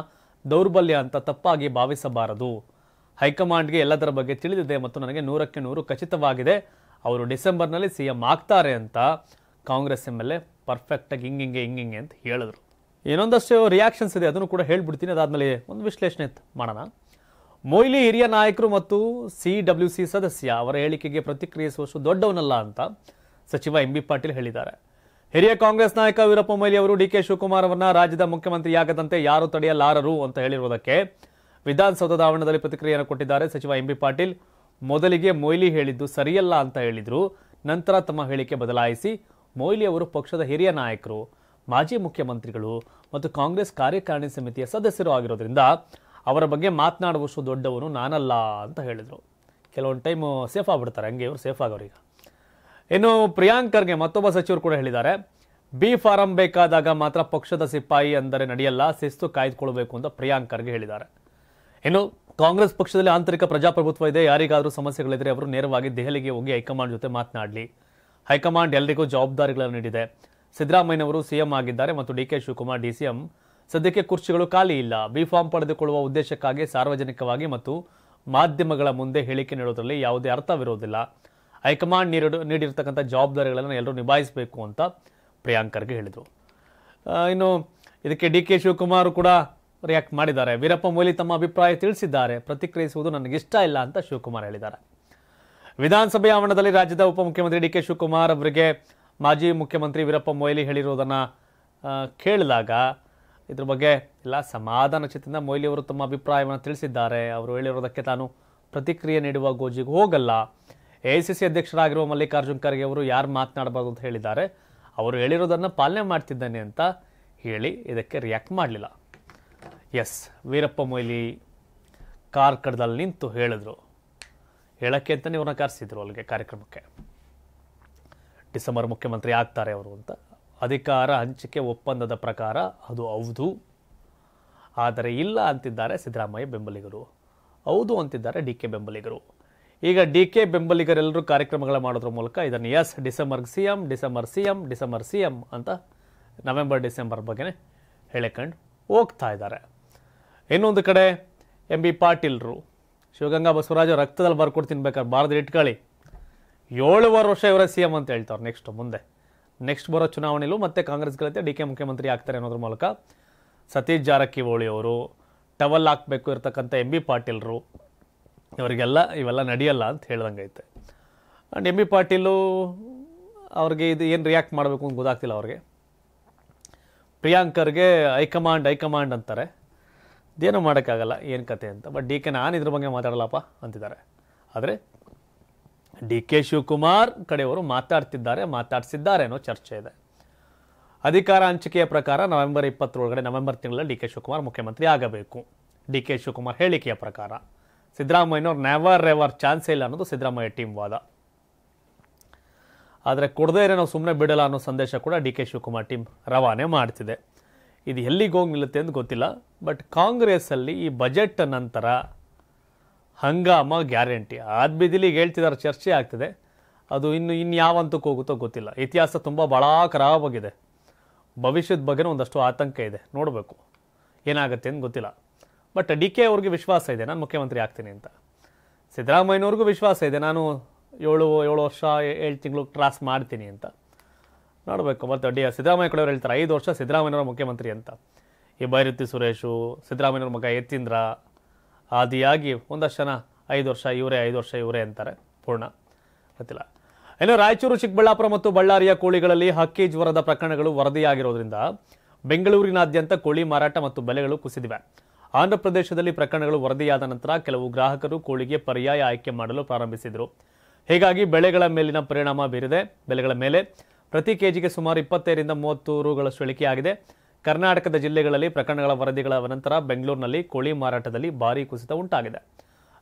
ದೌರ್ಬಲ್ಯ ಅಂತ ತಪ್ಪಾಗಿ ಭಾವಿಸಬಾರದು. ಹೈಕಮಾಂಡ್ಗೆ ಎಲ್ಲದರ ಬಗ್ಗೆ ತಿಳಿದಿದೆ ಮತ್ತು ನನಗೆ 100ಕ್ಕೆ 100 ಖಚಿತವಾಗಿದೆ ಅವರು ಡಿಸೆಂಬರ್ನಲ್ಲಿ ಸಿಎಂ ಆಗ್ತಾರೆ ಅಂತ ಕಾಂಗ್ರೆಸ್ MLA ಪರ್ಫೆಕ್ಟ್ ಆಗಿ ಹಿಂಗಿಂಗೆ ಅಂತ ಹೇಳಿದ್ರು. ಏನೊಂದಷ್ಟು ರಿಯಾಕ್ಷನ್ಸ್ ಇದೆ, ಅದನ್ನು ಕೂಡ ಹೇಳ್ಬಿಡ್ತೀನಿ. ಅದಾದ್ಮೇಲೆ ಒಂದು ವಿಶ್ಲೇಷಣೆ ಮಾಡೋಣ. ಮೊಯ್ಲಿ ಹಿರಿಯ ನಾಯಕರು ಮತ್ತು CWC ಸದಸ್ಯ ಅವರ ಹೇಳಿಕೆಗೆ ಪ್ರತಿಕ್ರಿಯಿಸುವಷ್ಟು ದೊಡ್ಡವನಲ್ಲ ಅಂತ ಸಚಿವ MB ಪಾಟೀಲ್ ಹೇಳಿದ್ದಾರೆ. ಹಿರಿಯ ಕಾಂಗ್ರೆಸ್ ನಾಯಕ ವೀರಪ್ಪ ಮೊಯ್ಲಿ ಅವರು ಡಿ.ಕೆ. ಶಿವಕುಮಾರ್ ಅವರನ್ನ ರಾಜ್ಯದ ಮುಖ್ಯಮಂತ್ರಿಯಾಗದಂತೆ ಯಾರು ತಡೆಯಲಾರರು ಅಂತ ಹೇಳಿರುವುದಕ್ಕೆ ವಿಧಾನಸೌಧದ ಆವರಣದಲ್ಲಿ ಪ್ರತಿಕ್ರಿಯೆಯನ್ನು ಕೊಟ್ಟಿದ್ದಾರೆ ಸಚಿವ MB ಪಾಟೀಲ್. ಮೊದಲಿಗೆ ಮೊಯ್ಲಿ ಹೇಳಿದ್ದು ಸರಿಯಲ್ಲ ಅಂತ ಹೇಳಿದ್ರು, ನಂತರ ತಮ್ಮ ಹೇಳಿಕೆ ಬದಲಾಯಿಸಿ ಮೊಯ್ಲಿ ಅವರು ಪಕ್ಷದ ಹಿರಿಯ ನಾಯಕರು, ಮಾಜಿ ಮುಖ್ಯಮಂತ್ರಿಗಳು ಮತ್ತು ಕಾಂಗ್ರೆಸ್ ಕಾರ್ಯಕಾರಿಣಿ ಸಮಿತಿಯ ಸದಸ್ಯರು ಆಗಿರೋದ್ರಿಂದ ಅವರ ಬಗ್ಗೆ ಮಾತನಾಡುವಷ್ಟು ದೊಡ್ಡವನು ನಾನಲ್ಲ ಅಂತ ಹೇಳಿದ್ರು. ಕೆಲವೊಂದು ಟೈಮ್ ಸೇಫ್ ಆಗ್ಬಿಡ್ತಾರೆ, ಹಂಗೆ ಇವರು ಸೇಫ್ ಆಗೋರೀಗ. ಇನ್ನು ಪ್ರಿಯಾಂಕ್ ಖರ್ಗೆ ಮತ್ತೊಬ್ಬ ಸಚಿವರು ಕೂಡ ಹೇಳಿದ್ದಾರೆ, ಬಿ ಫಾರಂ ಬೇಕಾದಾಗ ಮಾತ್ರ ಪಕ್ಷದ ಸಿಪಾಯಿ ಅಂದರೆ ನಡೆಯಲ್ಲ, ಶಿಸ್ತು ಕಾಯ್ದುಕೊಳ್ಬೇಕು ಅಂತ ಪ್ರಿಯಾಂಕ್ ಖರ್ಗೆ ಹೇಳಿದ್ದಾರೆ. ಇನ್ನು ಕಾಂಗ್ರೆಸ್ ಪಕ್ಷದಲ್ಲಿ ಆಂತರಿಕ ಪ್ರಜಾಪ್ರಭುತ್ವ ಇದೆ, ಯಾರಿಗಾದರೂ ಸಮಸ್ಯೆಗಳಿದ್ರೆ ಅವರು ನೇರವಾಗಿ ದೆಹಲಿಗೆ ಹೋಗಿ ಹೈಕಮಾಂಡ್ ಜೊತೆ ಮಾತನಾಡಲಿ. ಹೈಕಮಾಂಡ್ ಎಲ್ಲರಿಗೂ ಜವಾಬ್ದಾರಿಗಳನ್ನು ನೀಡಿದೆ. ಸಿದ್ದರಾಮಯ್ಯನವರು ಸಿಎಂ ಆಗಿದ್ದಾರೆ ಮತ್ತು ಡಿ.ಕೆ. ಶಿವಕುಮಾರ್ DCM. ಸದ್ಯಕ್ಕೆ ಕುರ್ಚಿಗಳು ಖಾಲಿ ಇಲ್ಲ. ಬಿ ಫಾರ್ಮ್ ಪಡೆದುಕೊಳ್ಳುವ ಉದ್ದೇಶಕ್ಕಾಗಿ ಸಾರ್ವಜನಿಕವಾಗಿ ಮತ್ತು ಮಾಧ್ಯಮಗಳ ಮುಂದೆ ಹೇಳಿಕೆ ನೀಡೋದ್ರಲ್ಲಿ ಯಾವುದೇ ಅರ್ಥವಿರೋದಿಲ್ಲ. ಹೈಕಮಾಂಡ್ ನೀಡಿರ್ತಕ್ಕಂಥ ಜವಾಬ್ದಾರಿಗಳನ್ನು ಎಲ್ಲರೂ ನಿಭಾಯಿಸಬೇಕು ಅಂತ ಪ್ರಿಯಾಂಕ್ ಖರ್ಗೆ ಹೇಳಿದರು. ಇನ್ನು ಇದಕ್ಕೆ ಡಿ.ಕೆ. ಶಿವಕುಮಾರ್ ಕೂಡ ರಿಯಾಕ್ಟ್ ಮಾಡಿದ್ದಾರೆ. ವೀರಪ್ಪ ಮೊಯ್ಲಿ ತಮ್ಮ ಅಭಿಪ್ರಾಯ ತಿಳಿಸಿದ್ದಾರೆ, ಪ್ರತಿಕ್ರಿಯಿಸುವುದು ನನಗಿಷ್ಟ ಇಲ್ಲ ಅಂತ ಶಿವಕುಮಾರ್ ಹೇಳಿದ್ದಾರೆ. ವಿಧಾನಸಭೆ ಆವರಣದಲ್ಲಿ ರಾಜ್ಯದ ಉಪಮುಖ್ಯಮಂತ್ರಿ ಡಿ.ಕೆ. ಶಿವಕುಮಾರ್ ಅವರಿಗೆ ಮಾಜಿ ಮುಖ್ಯಮಂತ್ರಿ ವೀರಪ್ಪ ಮೊಯ್ಲಿ ಹೇಳಿರುವುದನ್ನು ಕೇಳಿದಾಗ ಇದ್ರ ಬಗ್ಗೆ ಎಲ್ಲ ಸಮಾಧಾನ ಚಿತ್ತದಿಂದ ಮೊಯ್ಲಿ ಅವರು ತಮ್ಮ ಅಭಿಪ್ರಾಯವನ್ನು ತಿಳಿಸಿದ್ದಾರೆ. ಅವರು ಹೇಳಿರೋದಕ್ಕೆ ತಾನು ಪ್ರತಿಕ್ರಿಯೆ ನೀಡುವ ಗೋಜಿಗೂ ಹೋಗಲ್ಲ. AICC ಅಧ್ಯಕ್ಷರಾಗಿರುವ ಮಲ್ಲಿಕಾರ್ಜುನ್ ಖರ್ಗೆ ಅವರು ಯಾರು ಮಾತನಾಡಬಾರ್ದು ಅಂತ ಹೇಳಿದ್ದಾರೆ, ಅವರು ಹೇಳಿರೋದನ್ನು ಪಾಲನೆ ಮಾಡ್ತಿದ್ದಾನೆ ಅಂತ ಹೇಳಿ ಇದಕ್ಕೆ ರಿಯಾಕ್ಟ್ ಮಾಡಲಿಲ್ಲ. ಎಸ್, ವೀರಪ್ಪ ಮೊಯ್ಲಿ ಕಾರ್ ಕಡದಲ್ಲಿ ನಿಂತು ಹೇಳಿದ್ರು, ಹೇಳಕ್ಕೆ ಅಂತಲೇ ಇವ್ರನ್ನ ಕರೆಸಿದ್ರು ಅಲ್ಲಿಗೆ ಕಾರ್ಯಕ್ರಮಕ್ಕೆ. ಡಿಸೆಂಬರ್ ಮುಖ್ಯಮಂತ್ರಿ ಆಗ್ತಾರೆ ಅವರು ಅಂತ. ಅಧಿಕಾರ ಹಂಚಿಕೆ ಒಪ್ಪಂದದ ಪ್ರಕಾರ ಅದು ಹೌದು, ಆದರೆ ಇಲ್ಲ ಅಂತಿದ್ದಾರೆ ಸಿದ್ದರಾಮಯ್ಯ ಬೆಂಬಲಿಗರು, ಹೌದು ಅಂತಿದ್ದಾರೆ DK ಬೆಂಬಲಿಗರು. ಈಗ DK ಬೆಂಬಲಿಗರೆಲ್ಲರೂ ಕಾರ್ಯಕ್ರಮಗಳ ಮಾಡೋದ್ರ ಮೂಲಕ ಇದನ್ನು ಎಸ್ ಡಿಸೆಂಬರ್ ಸಿಎಂ ಅಂತ ನವೆಂಬರ್-ಡಿಸೆಂಬರ್ ಬಗ್ಗೆನೇ ಹೇಳಿಕೊಂಡು ಹೋಗ್ತಾ ಇದ್ದಾರೆ. ಇನ್ನೊಂದು ಕಡೆ MB ಪಾಟೀಲ್ರು ಶಿವಗಂಗಾ ಬಸವರಾಜ ರಕ್ತದಲ್ಲಿ ಬರ್ಕೊಟ್ಟು ತಿನ್ಬೇಕಾದ್ರೆ ಬಾರದು ಇಟ್ಕೊಳ್ಳಿ, 7 ವರ್ಷ ಇವರೇ ಸಿಎಂ ಅಂತ ಹೇಳ್ತಾರೆ. ನೆಕ್ಸ್ಟ್ ಬರೋ ಚುನಾವಣೆಯಲ್ಲೂ ಮತ್ತೆ ಕಾಂಗ್ರೆಸ್ ಗೆಲ್ಲುತ್ತೆ, DK ಮುಖ್ಯಮಂತ್ರಿ ಆಗ್ತಾರೆ ಅನ್ನೋದ್ರ ಮೂಲಕ ಸತೀಶ್ ಜಾರಕಿಹೊಳಿ ಅವರು, ಟವಲ್ ಹಾಕಬೇಕು ಇರ್ತಕ್ಕಂಥ MB ಪಾಟೀಲ್ರು, ಇವೆಲ್ಲ ನಡೆಯಲ್ಲ ಅಂತ ಹೇಳ್ದಂಗೈತೆ. ಆ್ಯಂಡ್ MB ಪಾಟೀಲು ಅವ್ರಿಗೆ ಇದು ಏನು ರಿಯಾಕ್ಟ್ ಮಾಡಬೇಕು ಅಂತ ಗೊತ್ತಾಗ್ತಿಲ್ಲ ಅವ್ರಿಗೆ. ಪ್ರಿಯಾಂಕ್ ಖರ್ಗೆ ಹೈಕಮಾಂಡ್ ಅಂತಾರೆ, ಇದೇನೋ ಮಾಡೋಕ್ಕಾಗಲ್ಲ, ಏನು ಕತೆ ಅಂತ. ಬಟ್ DK ನಾನು ಇದ್ರ ಬಗ್ಗೆ ಮಾತಾಡಲ್ಲಪ್ಪ ಅಂತಿದ್ದಾರೆ. ಆದರೆ DK ಶಿವಕುಮಾರ್ ಕಡೆಯವರು ಮಾತಾಡ್ಸಿದ್ದಾರೆ ಅನ್ನೋ ಚರ್ಚೆ ಇದೆ. ಅಧಿಕಾರ ಹಂಚಿಕೆಯ ಪ್ರಕಾರ ನವೆಂಬರ್ 20 ನವೆಂಬರ್ ತಿಂಗಳಲ್ಲಿ DK ಶಿವಕುಮಾರ್ ಮುಖ್ಯಮಂತ್ರಿ ಆಗಬೇಕು. DK ಶಿವಕುಮಾರ್ ಹೇಳಿಕೆಯ ಪ್ರಕಾರ ಸಿದ್ದರಾಮಯ್ಯನವ್ರು ನೆವರ್ ಎವರ್ ಚಾನ್ಸೇ ಇಲ್ಲ ಅನ್ನೋದು ಸಿದ್ದರಾಮಯ್ಯ ಟೀಮ್ ವಾದ. ಆದರೆ ಕೊಡದೇ ಇರೋ ನಾವು ಸುಮ್ಮನೆ ಬಿಡಲ್ಲ ಅನ್ನೋ ಸಂದೇಶ ಕೂಡ DK ಶಿವಕುಮಾರ್ ಟೀಮ್ ರವಾನೆ ಮಾಡ್ತಿದೆ. ಇದು ಎಲ್ಲಿಗೆ ಹೋಗಿ ನಿಲ್ಲುತ್ತೆ ಅಂತ ಗೊತ್ತಿಲ್ಲ. ಬಟ್ ಕಾಂಗ್ರೆಸ್ಸಲ್ಲಿ ಈ ಬಜೆಟ್ ನಂತರ ಹಂಗಾಮ ಗ್ಯಾರಂಟಿ ಆದ್ಬಿದಿಲಿಗೆ ಹೇಳ್ತಿದ್ದಾರೆ, ಚರ್ಚೆ ಆಗ್ತಿದೆ. ಅದು ಇನ್ನು ಯಾವ ಹಂತಕ್ಕೆ ಹೋಗುತ್ತೋ ಗೊತ್ತಿಲ್ಲ. ಇತಿಹಾಸ ತುಂಬ ಭಾಳ ಖರಾಬಾಗಿದೆ. ಭವಿಷ್ಯದ ಬಗ್ಗೆ ಒಂದಷ್ಟು ಆತಂಕ ಇದೆ, ನೋಡಬೇಕು ಏನಾಗುತ್ತೆ ಅಂತ ಗೊತ್ತಿಲ್ಲ. ಬಟ್ DK ಅವ್ರಿಗೆ ವಿಶ್ವಾಸ ಇದೆ, ನಾನು ಮುಖ್ಯಮಂತ್ರಿ ಆಗ್ತೀನಿ ಅಂತ. ಸಿದ್ದರಾಮಯ್ಯನವ್ರಿಗೂ ವಿಶ್ವಾಸ ಇದೆ, ನಾನು 7 ವರ್ಷ 7 ತಿಂಗಳು ಕ್ರಾಸ್ ಮಾಡ್ತೀನಿ ಅಂತ. ನೋಡಬೇಕು. ಮತ್ತು ಸಿದ್ದರಾಮಯ್ಯ ಕಡೆಯವ್ರು ಹೇಳ್ತಾರೆ 5 ವರ್ಷ ಸಿದ್ದರಾಮಯ್ಯನವರ ಮುಖ್ಯಮಂತ್ರಿ ಅಂತ. ಈ ಬೈರತಿ ಸುರೇಶು, ಸಿದ್ದರಾಮಯ್ಯನವ್ರ ಮಗ ಯತೀಂದ್ರ ಆದಿಯಾಗಿ ಒಂದಷ್ಟು ಜನ 5 ವರ್ಷ ಇವರೇ ಅಂತಾರೆ. ಪೂರ್ಣ ಗೊತ್ತಿಲ್ಲ. ಇನ್ನು ರಾಯಚೂರು, ಚಿಕ್ಕಬಳ್ಳಾಪುರ ಮತ್ತು ಬಳ್ಳಾರಿಯ ಕೋಳಿಗಳಲ್ಲಿ ಹಕ್ಕಿ ಜ್ವರದ ಪ್ರಕರಣಗಳು ವರದಿಯಾಗಿರೋದ್ರಿಂದ ಬೆಂಗಳೂರಿನಾದ್ಯಂತ ಕೋಳಿ ಮಾರಾಟ ಮತ್ತು ಬೆಲೆಗಳು ಕುಸಿದಿವೆ. ಆಂಧ್ರ ಪ್ರದೇಶದಲ್ಲಿ ಪ್ರಕರಣಗಳು ವರದಿಯಾದ ನಂತರ ಕೆಲವು ಗ್ರಾಹಕರು ಕೋಳಿಗೆ ಪರ್ಯಾಯ ಆಯ್ಕೆ ಮಾಡಲು ಪ್ರಾರಂಭಿಸಿದರು. ಹೀಗಾಗಿ ಬೆಳೆಗಳ ಮೇಲಿನ ಪರಿಣಾಮ ಬೀರಿದೆ. ಬೆಲೆಗಳ ಮೇಲೆ ಪ್ರತಿ ಕೆಜಿಗೆ ಸುಮಾರು 25ರಿಂದ 30 ರೂಗಳಷ್ಟು ಇಳಿಕೆಯಾಗಿದೆ. ಕರ್ನಾಟಕದ ಜಿಲ್ಲೆಗಳಲ್ಲಿ ಪ್ರಕರಣಗಳ ವರದಿಗಳ ನಂತರ ಬೆಂಗಳೂರಿನಲ್ಲಿ ಕೋಳಿ ಮಾರಾಟದಲ್ಲಿ ಭಾರೀ ಕುಸಿತ ಉಂಟಾಗಿದೆ.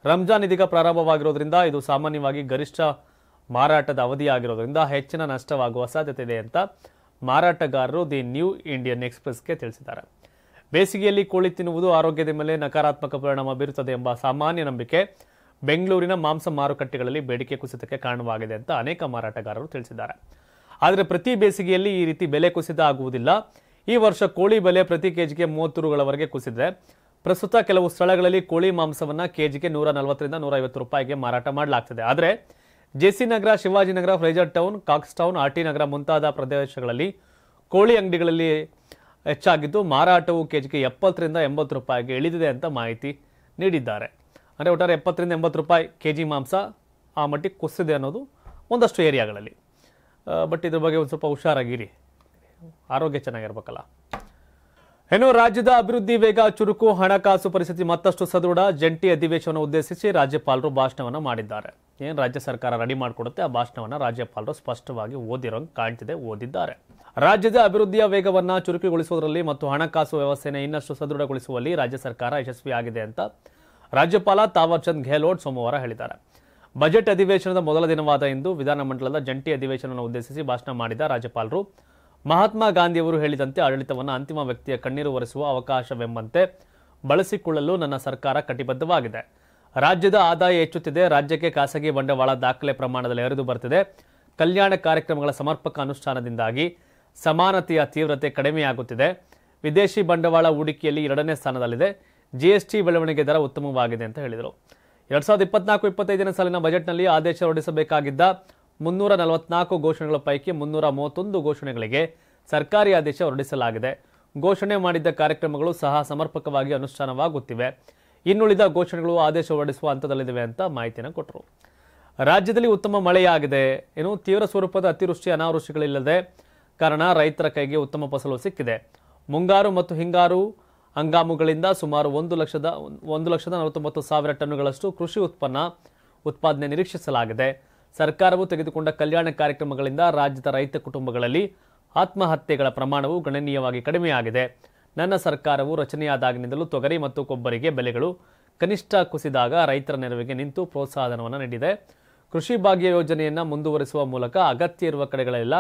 ರಂಜಾನ್ ಇದೀಗ ಪ್ರಾರಂಭವಾಗಿರೋದ್ರಿಂದ ಇದು ಸಾಮಾನ್ಯವಾಗಿ ಗರಿಷ್ಠ ಮಾರಾಟದ ಅವಧಿಯಾಗಿರೋದ್ರಿಂದ ಹೆಚ್ಚಿನ ನಷ್ಟವಾಗುವ ಸಾಧ್ಯತೆ ಇದೆ ಅಂತ ಮಾರಾಟಗಾರರು ದಿ ನ್ಯೂ ಇಂಡಿಯನ್ ಎಕ್ಸ್‌ಪ್ರೆಸ್‌ಗೆ ತಿಳಿಸಿದ್ದಾರೆ. ಬೇಸಿಗೆಯಲ್ಲಿ ಕೋಳಿ ತಿನ್ನುವುದು ಆರೋಗ್ಯದ ಮೇಲೆ ನಕಾರಾತ್ಮಕ ಪರಿಣಾಮ ಬೀರುತ್ತದೆ ಎಂಬ ಸಾಮಾನ್ಯ ನಂಬಿಕೆ ಬೆಂಗಳೂರಿನ ಮಾಂಸ ಮಾರುಕಟ್ಟೆಗಳಲ್ಲಿ ಬೇಡಿಕೆ ಕುಸಿತಕ್ಕೆ ಕಾರಣವಾಗಿದೆ ಅಂತ ಅನೇಕ ಮಾರಾಟಗಾರರು ತಿಳಿಸಿದ್ದಾರೆ. ಆದರೆ ಪ್ರತಿ ಬೇಸಿಗೆಯಲ್ಲಿ ಈ ರೀತಿ ಬೆಲೆ ಕುಸಿತ ಆಗುವುದಿಲ್ಲ. ಈ ವರ್ಷ ಕೋಳಿ ಬೆಲೆ ಪ್ರತಿ ಕೆಜಿಗೆ 30 ರೂಗಳವರೆಗೆ ಕುಸಿದಿದೆ. ಪ್ರಸ್ತುತ ಕೆಲವು ಸ್ಥಳಗಳಲ್ಲಿ ಕೋಳಿ ಮಾಂಸವನ್ನ ಕೆಜಿಗೆ 140 ರಿಂದ 150 ರೂಪಾಯಿಗೆ ಮಾರಾಟ ಮಾಡಲಾಗ್ತಿದೆ. ಆದರೆ JC Nagar, Shivajinagar, Frazer Town, Cox Town, RT Nagar ಮುಂತಾದ ಪ್ರದೇಶಗಳಲ್ಲಿ ಕೋಳಿ ಅಂಗಡಿಗಳಲ್ಲಿ ಹೆಚ್ಚಾಗಿದ್ದು ಮಾರಾಟವು ಕೆಜಿಗೆ 70 ರಿಂದ 80 ರೂಪಾಯಿಗೆ ಇಳಿದಿದೆ ಅಂತ ಮಾಹಿತಿ ನೀಡಿದ್ದಾರೆ. ಅಂದರೆ ಒಟ್ಟಾರೆ 70 ರಿಂದ 80 ರೂಪಾಯಿ ಕೆಜಿ ಮಾಂಸ ಆ ಮಟ್ಟಿಗೆ ಕುಸಿದೆ ಅನ್ನೋದು ಒಂದಷ್ಟು ಏರಿಯಾಗಳಲ್ಲಿ. ಬಟ್ ಇದ್ರ ಬಗ್ಗೆ ಒಂದು ಸ್ವಲ್ಪ ಹುಷಾರಾಗಿರಿ, ಆರೋಗ್ಯ ಚೆನ್ನಾಗಿರ್ಬೇಕಲ್ಲ. ಇನ್ನು ರಾಜ್ಯದ ಅಭಿವೃದ್ಧಿ ವೇಗ ಚುರುಕು, ಹಣಕಾಸು ಪರಿಸ್ಥಿತಿ ಮತ್ತಷ್ಟು ಸದೃಢ. ಜಂಟಿ ಅಧಿವೇಶನ ಉದ್ದೇಶಿಸಿ ರಾಜ್ಯಪಾಲರು ಭಾಷಣವನ್ನು ಮಾಡಿದ್ದಾರೆ. ಏನು ರಾಜ್ಯ ಸರ್ಕಾರ ರೆಡಿ ಮಾಡಿಕೊಡುತ್ತೆ ಆ ಭಾಷಣವನ್ನು ರಾಜ್ಯಪಾಲರು ಸ್ಪಷ್ಟವಾಗಿ ಓದಿರೋಂಗೆ ಕಾಣ್ತಿದೆ, ಓದಿದ್ದಾರೆ. ರಾಜ್ಯದ ಅಭಿವೃದ್ಧಿಯ ವೇಗವನ್ನು ಚುರುಕುಗೊಳಿಸುವುದರಲ್ಲಿ ಮತ್ತು ಹಣಕಾಸು ವ್ಯವಸ್ಥೆಯನ್ನು ಇನ್ನಷ್ಟು ಸದೃಢಗೊಳಿಸುವಲ್ಲಿ ರಾಜ್ಯ ಸರ್ಕಾರ ಯಶಸ್ವಿಯಾಗಿದೆ ಅಂತ ರಾಜ್ಯಪಾಲ ತಾವರ್ ಚಂದ್ ಗೆಹ್ಲೋಟ್ ಸೋಮವಾರ ಹೇಳಿದ್ದಾರೆ. ಬಜೆಟ್ ಅಧಿವೇಶನದ ಮೊದಲ ದಿನವಾದ ಇಂದು ವಿಧಾನಮಂಡಲದ ಜಂಟಿ ಅಧಿವೇಶನವನ್ನು ಉದ್ದೇಶಿಸಿ ಭಾಷಣ ಮಾಡಿದ ರಾಜ್ಯಪಾಲರು ಮಹಾತ್ಮ ಗಾಂಧಿಯವರು ಹೇಳಿದಂತೆ ಆಡಳಿತವನ್ನು ಅಂತಿಮ ವ್ಯಕ್ತಿಯ ಕಣ್ಣೀರು ಒರೆಸುವ ಅವಕಾಶವೆಂಬಂತೆ ಬಳಸಿಕೊಳ್ಳಲು ನನ್ನ ಸರ್ಕಾರ ಕಟಿಬದ್ಧವಾಗಿದೆ. ರಾಜ್ಯದ ಆದಾಯ ಹೆಚ್ಚುತ್ತಿದೆ. ರಾಜ್ಯಕ್ಕೆ ಖಾಸಗಿ ಬಂಡವಾಳ ದಾಖಲೆ ಪ್ರಮಾಣದಲ್ಲಿ ಹರಿದು ಬರ್ತಿದೆ. ಕಲ್ಯಾಣ ಕಾರ್ಯಕ್ರಮಗಳ ಸಮರ್ಪಕ ಅನುಷ್ಠಾನದಿಂದಾಗಿ ಸಮಾನತೆಯ ತೀವ್ರತೆ ಕಡಿಮೆಯಾಗುತ್ತಿದೆ. ವಿದೇಶಿ ಬಂಡವಾಳ ಹೂಡಿಕೆಯಲ್ಲಿ 2ನೇ ಸ್ಥಾನದಲ್ಲಿದೆ. ಜಿಎಸ್ಟಿ ಬೆಳವಣಿಗೆ ದರ ಉತ್ತಮವಾಗಿದೆ ಅಂತ ಹೇಳಿದರು. 2024-25ನೇ ಸಾಲಿನ ಬಜೆಟ್ನಲ್ಲಿ ಆದೇಶ ಹೊರಡಿಸಬೇಕಾಗಿದ್ದ 344 ಘೋಷಣೆಗಳ ಪೈಕಿ 331 ಘೋಷಣೆಗಳಿಗೆ ಸರ್ಕಾರಿ ಆದೇಶ ಹೊರಡಿಸಲಾಗಿದೆ. ಘೋಷಣೆ ಮಾಡಿದ್ದ ಕಾರ್ಯಕ್ರಮಗಳು ಸಹ ಸಮರ್ಪಕವಾಗಿ ಅನುಷ್ಠಾನವಾಗುತ್ತಿವೆ. ಇನ್ನುಳಿದ ಘೋಷಣೆಗಳು ಆದೇಶ ಹೊರಡಿಸುವ ಹಂತದಲ್ಲಿವೆ ಅಂತ ಮಾಹಿತಿಯನ್ನು ಕೊಟ್ಟರು. ರಾಜ್ಯದಲ್ಲಿ ಉತ್ತಮ ಮಳೆಯಾಗಿದೆ. ಇನ್ನು ತೀವ್ರ ಸ್ವರೂಪದ ಅತಿವೃಷ್ಟಿ ಅನಾವೃಷ್ಟಿಗಳಿಲ್ಲದೆ ಕಾರಣ ರೈತರ ಕೈಗೆ ಉತ್ತಮ ಫಸಲು ಸಿಕ್ಕಿದೆ. ಮುಂಗಾರು ಮತ್ತು ಹಿಂಗಾರು ಹಂಗಾಮುಗಳಿಂದ ಸುಮಾರು 1,49,000 ಟನ್ನುಗಳಷ್ಟು ಕೃಷಿ ಉತ್ಪಾದನೆ ನಿರೀಕ್ಷಿಸಲಾಗಿದೆ. ಸರ್ಕಾರವು ತೆಗೆದುಕೊಂಡ ಕಲ್ಯಾಣ ಕಾರ್ಯಕ್ರಮಗಳಿಂದ ರಾಜ್ಯದ ರೈತ ಕುಟುಂಬಗಳಲ್ಲಿ ಆತ್ಮಹತ್ಯೆಗಳ ಪ್ರಮಾಣವು ಗಣನೀಯವಾಗಿ ಕಡಿಮೆಯಾಗಿದೆ. ನನ್ನ ಸರ್ಕಾರವು ರಚನೆಯಾದಾಗಿನಿಂದಲೂ ತೊಗರಿ ಮತ್ತು ಕೊಬ್ಬರಿಗೆ ಬೆಲೆಗಳು ಕನಿಷ್ಠ ಕುಸಿದಾಗ ರೈತರ ನೆರವಿಗೆ ನಿಂತು ಪ್ರೋತ್ಸಾಹಧನವನ್ನು ನೀಡಿದೆ. ಕೃಷಿ ಭಾಗ್ಯ ಯೋಜನೆಯನ್ನು ಮುಂದುವರಿಸುವ ಮೂಲಕ ಅಗತ್ಯ ಇರುವ ಕಡೆಗಳೆಲ್ಲ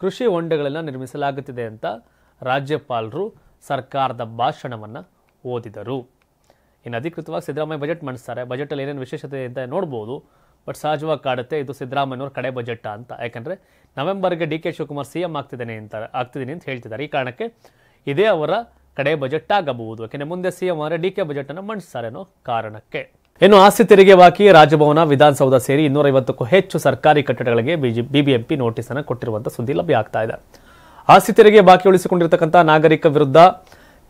ಕೃಷಿ ಹೊಂಡಗಳನ್ನು ನಿರ್ಮಿಸಲಾಗುತ್ತಿದೆ ಅಂತ ರಾಜ್ಯಪಾಲರು ಸರ್ಕಾರದ ಭಾಷಣವನ್ನು ಓದಿದರು. ಇನ್ನು ಅಧಿಕೃತವಾಗಿ ಸಿದ್ದರಾಮಯ್ಯ ಬಜೆಟ್ ಮಂಡಿಸ್ತಾರೆ. ಬಜೆಟಲ್ಲಿ ಏನೇನು ವಿಶೇಷತೆ ಅಂತ ನೋಡ್ಬೋದು. ಬಟ್ ಸಹಜವಾಗಿ ಕಾಡುತ್ತೆ ಇದು ಸಿದ್ದರಾಮಯ್ಯನವ್ರ ಕಡೆ ಬಜೆಟ್ ಅಂತ. ಯಾಕಂದರೆ ನವೆಂಬರ್ಗೆ ಡಿ ಕೆ ಶಿವಕುಮಾರ್ ಸಿಎಂ ಆಗ್ತಿದ್ದೀನಿ ಅಂತ ಹೇಳ್ತಿದ್ದಾರೆ. ಈ ಕಾರಣಕ್ಕೆ ಇದೇ ಅವರ ಕಡೆ ಬಜೆಟ್ ಆಗಬಹುದು. ಯಾಕೆಂದರೆ ಮುಂದೆ ಸಿಎಂ ಅವರೇ ಡಿ ಕೆ ಬಜೆಟ್ ಅನ್ನು ಮಂಡಿಸ್ತಾರೆ ಅನ್ನೋ ಕಾರಣಕ್ಕೆ. ಇನ್ನು ಆಸ್ತಿ ತೆರಿಗೆ ಬಾಕಿ ರಾಜಭವನ, ವಿಧಾನಸೌಧ ಸೇರಿ 250ಕ್ಕೂ ಹೆಚ್ಚು ಸರ್ಕಾರಿ ಕಟ್ಟಡಗಳಿಗೆ ಬಿಬಿಎಂಪಿ ನೋಟಿಸ್ ಅನ್ನು ಕೊಟ್ಟಿರುವಂತಹ ಸುದ್ದಿ ಲಭ್ಯ ಆಗ್ತಾ ಇದೆ. ಆಸ್ತಿ ತೆರಿಗೆ ಬಾಕಿ ಉಳಿಸಿಕೊಂಡಿರತಕ್ಕಂಥ ನಾಗರಿಕ ವಿರುದ್ಧ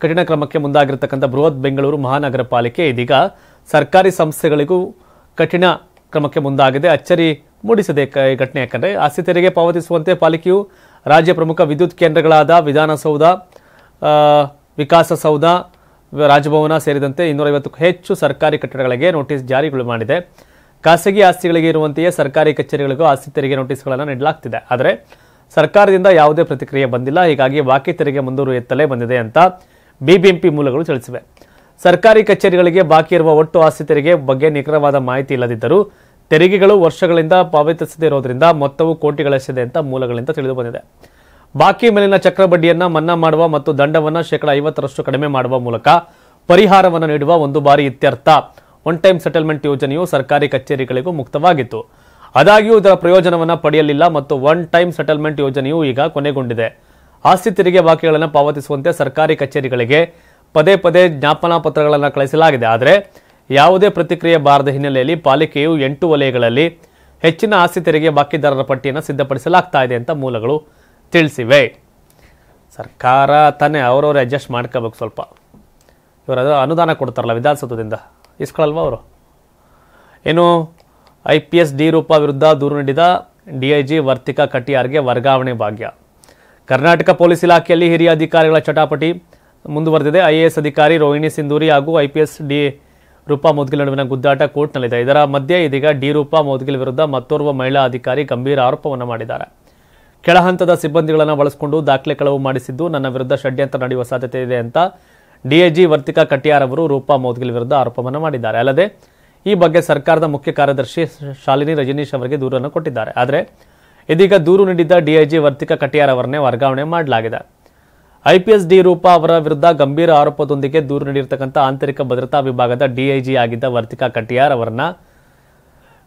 ಕಠಿಣ ಕ್ರಮಕ್ಕೆ ಮುಂದಾಗಿರತಕ್ಕಂಥ ಬೃಹತ್ ಬೆಂಗಳೂರು ಮಹಾನಗರ ಪಾಲಿಕೆ ಇದೀಗ ಸರ್ಕಾರಿ ಸಂಸ್ಥೆಗಳಿಗೂ ಕಠಿಣ ಕ್ರಮಕ್ಕೆ ಮುಂದಾಗಿದೆ. ಅಚ್ಚರಿ ಮೂಡಿಸಿದೆ ಈ ಘಟನೆ. ಯಾಕಂದರೆ ಆಸ್ತಿ ತೆರಿಗೆ ಪಾವತಿಸುವಂತೆ ಪಾಲಿಕೆಯು ರಾಜ್ಯ ಪ್ರಮುಖ ವಿದ್ಯುತ್ ಕೇಂದ್ರಗಳಾದ ವಿಧಾನಸೌಧ, ವಿಕಾಸಸೌಧ, ರಾಜಭವನ ಸೇರಿದಂತೆ 250ಕ್ಕೂ ಹೆಚ್ಚು ಸರ್ಕಾರಿ ಕಟ್ಟಡಗಳಿಗೆ ನೋಟಿಸ್ ಜಾರಿಗಳು ಮಾಡಿದೆ. ಖಾಸಗಿ ಆಸ್ತಿಗಳಿಗೆ ಇರುವಂತೆಯೇ ಸರ್ಕಾರಿ ಕಚೇರಿಗಳಿಗೂ ಆಸ್ತಿ ತೆರಿಗೆ ನೋಟಿಸ್ಗಳನ್ನು ನೀಡಲಾಗ್ತಿದೆ. ಆದರೆ ಸರ್ಕಾರದಿಂದ ಯಾವುದೇ ಪ್ರತಿಕ್ರಿಯೆ ಬಂದಿಲ್ಲ. ಹೀಗಾಗಿ ಬಾಕಿ ತೆರಿಗೆ ಮುಂದುವರಿಯುತ್ತಲೇ ಬಂದಿದೆ ಅಂತ ಬಿಬಿಎಂಪಿ ಮೂಲಗಳು ತಿಳಿಸಿವೆ. ಸರ್ಕಾರಿ ಕಚೇರಿಗಳಿಗೆ ಬಾಕಿ ಇರುವ ಒಟ್ಟು ಆಸ್ತಿ ತೆರಿಗೆ ಬಗ್ಗೆ ನಿಖರವಾದ ಮಾಹಿತಿ ಇಲ್ಲದಿದ್ದರೂ ತೆರಿಗೆಗಳು ವರ್ಷಗಳಿಂದ ಪಾವತಿಸದೇ ಇರೋದ್ರಿಂದ ಮೊತ್ತವು ಕೋಟಿಗಳಷ್ಟಿದೆ ಅಂತ ಮೂಲಗಳಿಂದ ತಿಳಿದು ಬಂದಿದೆ. ಬಾಕಿ ಮೇಲಿನ ಚಕ್ರ ಬಡ್ಡಿಯನ್ನು ಮನ್ನಾ ಮಾಡುವ ಮತ್ತು ದಂಡವನ್ನು 50% ಕಡಿಮೆ ಮಾಡುವ ಮೂಲಕ ಪರಿಹಾರವನ್ನು ನೀಡುವ ಒಂದು ಬಾರಿ ಇತ್ಯರ್ಥ ಒನ್ ಟೈಮ್ ಸೆಟಲ್ಮೆಂಟ್ ಯೋಜನೆಯು ಸರ್ಕಾರಿ ಕಚೇರಿಗಳಿಗೂ ಮುಕ್ತವಾಗಿತ್ತು. ಆದಾಗ್ಯೂ ಇದರ ಪ್ರಯೋಜನವನ್ನು ಪಡೆಯಲಿಲ್ಲ ಮತ್ತು ಒನ್ ಟೈಮ್ ಸೆಟಲ್ಮೆಂಟ್ ಯೋಜನೆಯು ಈಗ ಕೊನೆಗೊಂಡಿದೆ. ಆಸ್ತಿ ತೆರಿಗೆ ಬಾಕಿಗಳನ್ನು ಪಾವತಿಸುವಂತೆ ಸರ್ಕಾರಿ ಕಚೇರಿಗಳಿಗೆ ಪದೇ ಪದೇ ಜ್ಞಾಪನಾ ಪತ್ರಗಳನ್ನು ಕಳಿಸಲಾಗಿದೆ. ಆದರೆ ಯಾವುದೇ ಪ್ರತಿಕ್ರಿಯೆ ಬಾರದ ಹಿನ್ನೆಲೆಯಲ್ಲಿ ಪಾಲಿಕೆಯು 8 ವಲಯಗಳಲ್ಲಿ ಹೆಚ್ಚಿನ ಆಸ್ತಿ ತೆರಿಗೆ ಬಾಕಿದಾರರ ಪಟ್ಟಿಯನ್ನು ಸಿದ್ಧಪಡಿಸಲಾಗ್ತಾ ಇದೆ ಅಂತ ಮೂಲಗಳು ತಿಳಿಸಿವೆ. ಸರ್ಕಾರ ತಾನೇ ಅವರವರೇ ಅಡ್ಜಸ್ಟ್ ಮಾಡ್ಕೋಬೇಕು. ಸ್ವಲ್ಪ ಇವರು ಅನುದಾನ ಕೊಡ್ತಾರಲ್ಲ ವಿಧಾನಸೌಧದಿಂದ, ಇಸ್ಕೊಳ್ಳಲ್ವ ಅವರು. ಏನು IPS ಡಿ ರೂಪಾ ವಿರುದ್ಧ ದೂರು ನೀಡಿದ DIG ವರ್ತಿಕಾ ಕಟಿಯಾರ್ಗೆ ವರ್ಗಾವಣೆ ಭಾಗ್ಯ. ಕರ್ನಾಟಕ ಪೊಲೀಸ್ ಇಲಾಖೆಯಲ್ಲಿ ಹಿರಿಯ ಅಧಿಕಾರಿಗಳ ಚಟಾಪಟಿ ಮುಂದುವರೆದಿದೆ. IAS ಅಧಿಕಾರಿ ರೋಹಿಣಿ ಸಿಂಧೂರಿ ಹಾಗೂ IPS ಡಿ ರೂಪಾ ಮೋದ್ಗಿಲ್ ನಡುವಿನ ಗುದ್ದಾಟ ಕೋರ್ಟ್ನಲ್ಲಿದೆ. ಇದರ ಮಧ್ಯೆ ಇದೀಗ ಡಿ ರೂಪಾ ಮೋದ್ಗಿಲ್ ವಿರುದ್ಧ ಮತ್ತೋರ್ವ ಮಹಿಳಾ ಅಧಿಕಾರಿ ಗಂಭೀರ ಆರೋಪವನ್ನು ಮಾಡಿದ್ದಾರೆ. ಕೆಳಹಂತದ ಸಿಬ್ಬಂದಿಗಳನ್ನು ಬಳಸಿಕೊಂಡು ದಾಖಲೆ ಕಳವು ಮಾಡಿಸಿದ್ದು ನನ್ನ ವಿರುದ್ಧ ಷಡ್ಯಂತ್ರ ನಡೆಯುವ ಸಾಧ್ಯತೆ ಇದೆ ಅಂತ DIG ವರ್ತಿಕಾ ಕಟಿಯಾರ್ ಅವರು ರೂಪಾ ಮೋದ್ಗಿಲ್ ವಿರುದ್ಧ ಆರೋಪವನ್ನು ಮಾಡಿದ್ದಾರೆ. ಅಲ್ಲದೆ ಈ ಬಗ್ಗೆ ಸರ್ಕಾರದ ಮುಖ್ಯ ಕಾರ್ಯದರ್ಶಿ ಶಾಲಿನಿ ರಜನೀಶ್ ಅವರಿಗೆ ದೂರನ್ನು ಕೊಟ್ಟಿದ್ದಾರೆ. ಆದರೆ ಇದೀಗ ದೂರು ನೀಡಿದ್ದ DIG ವರ್ತಿಕಾ ಕಟಿಯಾರ್ ಅವರನ್ನೇ ವರ್ಗಾವಣೆ ಮಾಡಲಾಗಿದೆ. IPS ಡಿ ರೂಪಾ ಅವರ ವಿರುದ್ಧ ಗಂಭೀರ ಆರೋಪದೊಂದಿಗೆ ದೂರು ನೀಡಿರತಕ್ಕಂಥ ಆಂತರಿಕ ಭದ್ರತಾ ವಿಭಾಗದ DIG ಆಗಿದ್ದ ವರ್ತಿಕಾ ಕಟಿಯಾರ್ ಅವರನ್ನ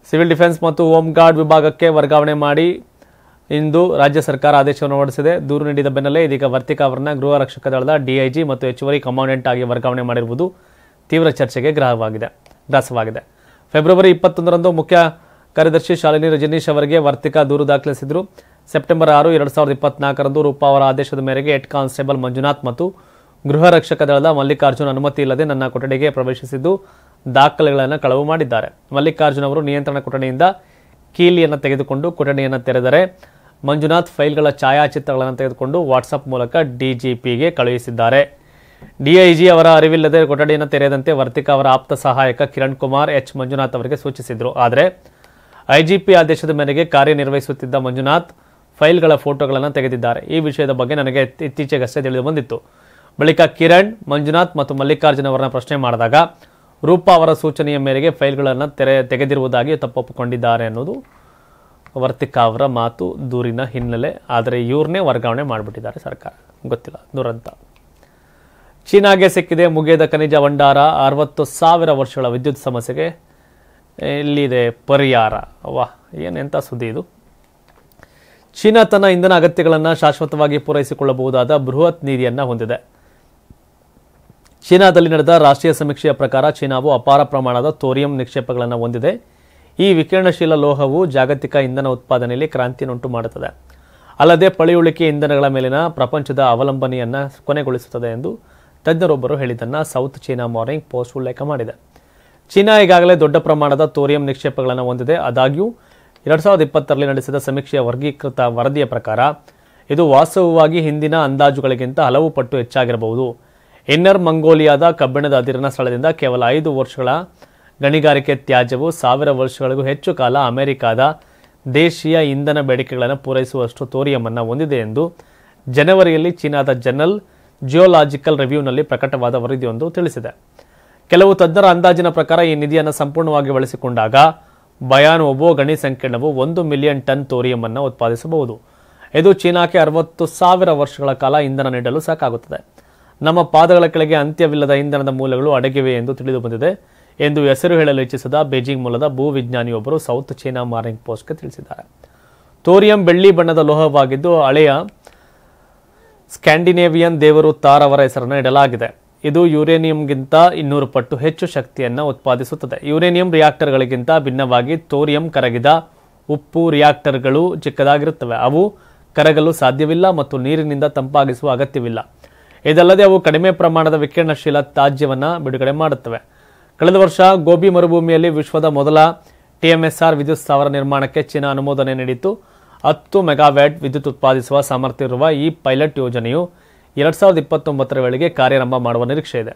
ಸಿವಿಲ್ ಡಿಫೆನ್ಸ್ ಮತ್ತು ಹೋಮ್ ಗಾರ್ಡ್ ವಿಭಾಗಕ್ಕೆ ವರ್ಗಾವಣೆ ಮಾಡಿ ಇಂದು ರಾಜ್ಯ ಸರ್ಕಾರ ಆದೇಶವನ್ನು ಹೊರಡಿಸಿದೆ. ದೂರು ನೀಡಿದ ಬೆನ್ನಲ್ಲೇ ಇದೀಗ ವರ್ತಿಕಾ ಅವರನ್ನ ಗೃಹ ರಕ್ಷಕ ದಳದ ಡಿಐಜಿ ಮತ್ತು ಹೆಚ್ಚುವರಿ ಕಮಾಂಡೆಂಟ್ ಆಗಿ ವರ್ಗಾವಣೆ ಮಾಡಿರುವುದು ತೀವ್ರ ಚರ್ಚೆಗೆ ಗ್ರಾಸವಾಗಿದೆ. ಫೆಬ್ರವರಿ 21ರಂದು ಮುಖ್ಯ ಕಾರ್ಯದರ್ಶಿ ಶಾಲಿನಿ ರಜನೀಶ್ ಅವರಿಗೆ ವರ್ತಿಕಾ ದೂರು ದಾಖಲಿಸಿದ್ರು. ಸೆಪ್ಟೆಂಬರ್ 6, 2024ರಂದು ರೂಪಾ ಅವರ ಆದೇಶದ ಮೇರೆಗೆ ಹೆಡ್ ಕಾನ್ಸ್ಟೇಬಲ್ ಮಂಜುನಾಥ್ ಮತ್ತು ಗೃಹ ರಕ್ಷಕ ದಳದ ಮಲ್ಲಿಕಾರ್ಜುನ್ ಅನುಮತಿ ಇಲ್ಲದೆ ನನ್ನ ಕೊಠಡಿಗೆ ಪ್ರವೇಶಿಸಿದ್ದು ದಾಖಲೆಗಳನ್ನು ಕಳವು ಮಾಡಿದ್ದಾರೆ. ಮಲ್ಲಿಕಾರ್ಜುನ್ ಅವರು ನಿಯಂತ್ರಣ ಕೊಠಡಿಯಿಂದ ಕೀಲಿಯನ್ನು ತೆಗೆದುಕೊಂಡು ಕೊಠಡಿಯನ್ನು ತೆರೆದರೆ ಮಂಜುನಾಥ್ ಫೈಲ್ಗಳ ಛಾಯಾಚಿತ್ರಗಳನ್ನು ತೆಗೆದುಕೊಂಡು ವಾಟ್ಸಪ್ ಮೂಲಕ ಡಿಜಿಪಿಗೆ ಕಳುಹಿಸಿದ್ದಾರೆ. ಡಿಐಜಿ ಅವರ ಅರಿವಿಲ್ಲದೆ ಕೊಠಡಿಯನ್ನು ತೆರೆಯದಂತೆ ವರ್ತಿಕಾ ಅವರ ಆಪ್ತ ಸಹಾಯಕ ಕಿರಣ್ ಕುಮಾರ್ ಎಚ್ ಮಂಜುನಾಥ್ ಅವರಿಗೆ ಸೂಚಿಸಿದ್ರು. ಆದರೆ ಐಜಿಪಿ ಆದೇಶದ ಮೇರೆಗೆ ಕಾರ್ಯನಿರ್ವಹಿಸುತ್ತಿದ್ದ ಮಂಜುನಾಥ್ ಫೈಲ್ಗಳ ಫೋಟೋಗಳನ್ನು ತೆಗೆದಿದ್ದಾರೆ. ಈ ವಿಷಯದ ಬಗ್ಗೆ ನನಗೆ ಇತ್ತೀಚೆಗಷ್ಟೇ ತಿಳಿದು ಬಂದಿತ್ತು. ಬಳಿಕ ಕಿರಣ್, ಮಂಜುನಾಥ್ ಮತ್ತು ಮಲ್ಲಿಕಾರ್ಜುನ್ ಅವರನ್ನ ಪ್ರಶ್ನೆ ಮಾಡಿದಾಗ ರೂಪಾ ಅವರ ಸೂಚನೆಯ ಮೇರೆಗೆ ಫೈಲ್ಗಳನ್ನು ತೆಗೆದಿರುವುದಾಗಿ ತಪ್ಪೊಪ್ಪಿಕೊಂಡಿದ್ದಾರೆ ಅನ್ನೋದು ವರ್ತಿಕಾ ಅವರ ಮಾತು, ದೂರಿನ ಹಿನ್ನೆಲೆ. ಆದರೆ ಇವ್ರನ್ನೇ ವರ್ಗಾವಣೆ ಮಾಡಿಬಿಟ್ಟಿದ್ದಾರೆ ಸರ್ಕಾರ. ಗೊತ್ತಿಲ್ಲ, ದುರಂತ. ಚೀನಾಗೆ ಸಿಕ್ಕಿದೆ ಮುಗಿಯದ ಖನಿಜ ಭಂಡಾರ. 60,000 ವರ್ಷಗಳ ವಿದ್ಯುತ್ ಸಮಸ್ಯೆಗೆ ಎಲ್ಲಿದೆ ಪರಿಹಾರ? ವಾಹ್, ಎಂಥ ಸುದ್ದಿ ಇದು. ಚೀನಾ ತನ್ನ ಇಂಧನ ಅಗತ್ಯಗಳನ್ನು ಶಾಶ್ವತವಾಗಿ ಪೂರೈಸಿಕೊಳ್ಳಬಹುದಾದ ಬೃಹತ್ ನಿಧಿಯನ್ನು ಹೊಂದಿದೆ. ಚೀನಾದಲ್ಲಿ ನಡೆದ ರಾಷ್ಟ್ರೀಯ ಸಮೀಕ್ಷೆಯ ಪ್ರಕಾರ ಚೀನಾವು ಅಪಾರ ಪ್ರಮಾಣದ ಥೋರಿಯಂ ನಿಕ್ಷೇಪಗಳನ್ನು ಹೊಂದಿದೆ. ಈ ವಿಕಿರಣಶೀಲ ಲೋಹವು ಜಾಗತಿಕ ಇಂಧನ ಉತ್ಪಾದನೆಯಲ್ಲಿ ಕ್ರಾಂತಿಯನ್ನುಂಟು ಮಾಡುತ್ತದೆ. ಅಲ್ಲದೆ ಪಳೆಯುಳಿಕೆ ಇಂಧನಗಳ ಮೇಲಿನ ಪ್ರಪಂಚದ ಅವಲಂಬನೆಯನ್ನು ಕೊನೆಗೊಳಿಸುತ್ತದೆ ಎಂದು ತಜ್ಞರೊಬ್ಬರು ಹೇಳಿದ್ದನ್ನು ಸೌತ್ ಚೀನಾ ಮಾರ್ನಿಂಗ್ ಪೋಸ್ಟ್ ಉಲ್ಲೇಖ ಮಾಡಿದೆ. ಚೀನಾ ಈಗಾಗಲೇ ದೊಡ್ಡ ಪ್ರಮಾಣದ ಥೋರಿಯಂ ನಿಕ್ಷೇಪಗಳನ್ನು ಹೊಂದಿದೆ. ಆದಾಗ್ಯೂ 2020ರಲ್ಲಿ ನಡೆಸಿದ ಸಮೀಕ್ಷೆಯ ವರ್ಗೀಕೃತ ವರದಿಯ ಪ್ರಕಾರ ಇದು ವಾಸ್ತವವಾಗಿ ಹಿಂದಿನ ಅಂದಾಜುಗಳಿಗಿಂತ ಹಲವು ಪಟ್ಟು ಹೆಚ್ಚಾಗಿರಬಹುದು. ಇನ್ನರ್ ಮಂಗೋಲಿಯಾದ ಕಬ್ಬಿಣದ ಅದಿರಿನ ಸ್ಥಳದಿಂದ ಕೇವಲ 5 ವರ್ಷಗಳ ಗಣಿಗಾರಿಕೆ ತ್ಯಾಜ್ಯವು 1000 ವರ್ಷಗಳಿಗೂ ಹೆಚ್ಚು ಕಾಲ ಅಮೆರಿಕಾದ ದೇಶೀಯ ಇಂಧನ ಬೇಡಿಕೆಗಳನ್ನು ಪೂರೈಸುವಷ್ಟು ಥೋರಿಯಂ ಅನ್ನು ಹೊಂದಿದೆ ಎಂದು ಜನವರಿಯಲ್ಲಿ ಚೀನಾದ ಜರ್ನಲ್ ಜಿಯೋಲಾಜಿಕಲ್ ರಿವ್ಯೂನಲ್ಲಿ ಪ್ರಕಟವಾದ ವರದಿಯೊಂದು ತಿಳಿಸಿದೆ. ಕೆಲವು ತಜ್ಞರ ಅಂದಾಜಿನ ಪ್ರಕಾರ ಈ ನಿಧಿಯನ್ನು ಸಂಪೂರ್ಣವಾಗಿ ಬಳಸಿಕೊಂಡಾಗ ಬಯಾನೋಬೋ ಗಣಿ ಸಂಕೀರ್ಣವು 1 ಮಿಲಿಯನ್ ಟನ್ ಥೋರಿಯಂ ಅನ್ನು ಉತ್ಪಾದಿಸಬಹುದು. ಇದು ಚೀನಾಕ್ಕೆ 60,000 ವರ್ಷಗಳ ಕಾಲ ಇಂಧನ ನೀಡಲು ಸಾಕಾಗುತ್ತದೆ. ನಮ್ಮ ಪಾದಗಳ ಕೆಳಗೆ ಅಂತ್ಯವಿಲ್ಲದ ಇಂಧನದ ಮೂಲಗಳು ಅಡಗಿವೆ ಎಂದು ತಿಳಿದು ಬಂದಿದೆ ಎಂದು ಹೆಸರು ಹೇಳಲು ಇಚ್ಛಿಸಿದ ಬೀಜಿಂಗ್ ಮೂಲದ ಭೂವಿಜ್ಞಾನಿಯೊಬ್ಬರು ಸೌತ್ ಚೀನಾ ಮಾರ್ನಿಂಗ್ ಪೋಸ್ಟ್ಗೆ ತಿಳಿಸಿದ್ದಾರೆ. ಥೋರಿಯಂ ಬೆಳ್ಳಿ ಬಣ್ಣದ ಲೋಹವಾಗಿದ್ದು ಹಳೆಯ ಸ್ಕ್ಯಾಂಡಿನೇವಿಯನ್ ದೇವರು ಥಾರ್ ಅವರ ಹೆಸರನ್ನು ಇಡಲಾಗಿದೆ. ಇದು ಯುರೇನಿಯಂಗಿಂತ 200 ಪಟ್ಟು ಹೆಚ್ಚು ಶಕ್ತಿಯನ್ನು ಉತ್ಪಾದಿಸುತ್ತದೆ. ಯುರೇನಿಯಂ ರಿಯಾಕ್ಟರ್ಗಳಿಗಿಂತ ಭಿನ್ನವಾಗಿ ಥೋರಿಯಂ ಕರಗಿದ ಉಪ್ಪು ರಿಯಾಕ್ಟರ್ಗಳು ಚಿಕ್ಕದಾಗಿರುತ್ತವೆ. ಅವು ಕರಗಲು ಸಾಧ್ಯವಿಲ್ಲ ಮತ್ತು ನೀರಿನಿಂದ ತಂಪಾಗಿಸುವ ಅಗತ್ಯವಿಲ್ಲ. ಇದಲ್ಲದೆ ಅವು ಕಡಿಮೆ ಪ್ರಮಾಣದ ವಿಕಿರಣಶೀಲ ತ್ಯಾಜ್ಯವನ್ನು ಬಿಡುಗಡೆ ಮಾಡುತ್ತವೆ. ಕಳೆದ ವರ್ಷ ಗೋಬಿ ಮರುಭೂಮಿಯಲ್ಲಿ ವಿಶ್ವದ ಮೊದಲ TMSR ವಿದ್ಯುತ್ ಸ್ಥಾವರ ನಿರ್ಮಾಣಕ್ಕೆ ಚೀನಾ ಅನುಮೋದನೆ ನೀಡಿತ್ತು. 10 ಮೆಗಾವ್ಯಾಟ್ ವಿದ್ಯುತ್ ಉತ್ಪಾದಿಸುವ ಸಾಮರ್ಥ್ಯ ಇರುವ ಈ ಪೈಲಟ್ ಯೋಜನೆಯು 2029ರ ವೇಳೆಗೆ ಕಾರ್ಯಾರಂಭ ಮಾಡುವ ನಿರೀಕ್ಷೆ ಇದೆ.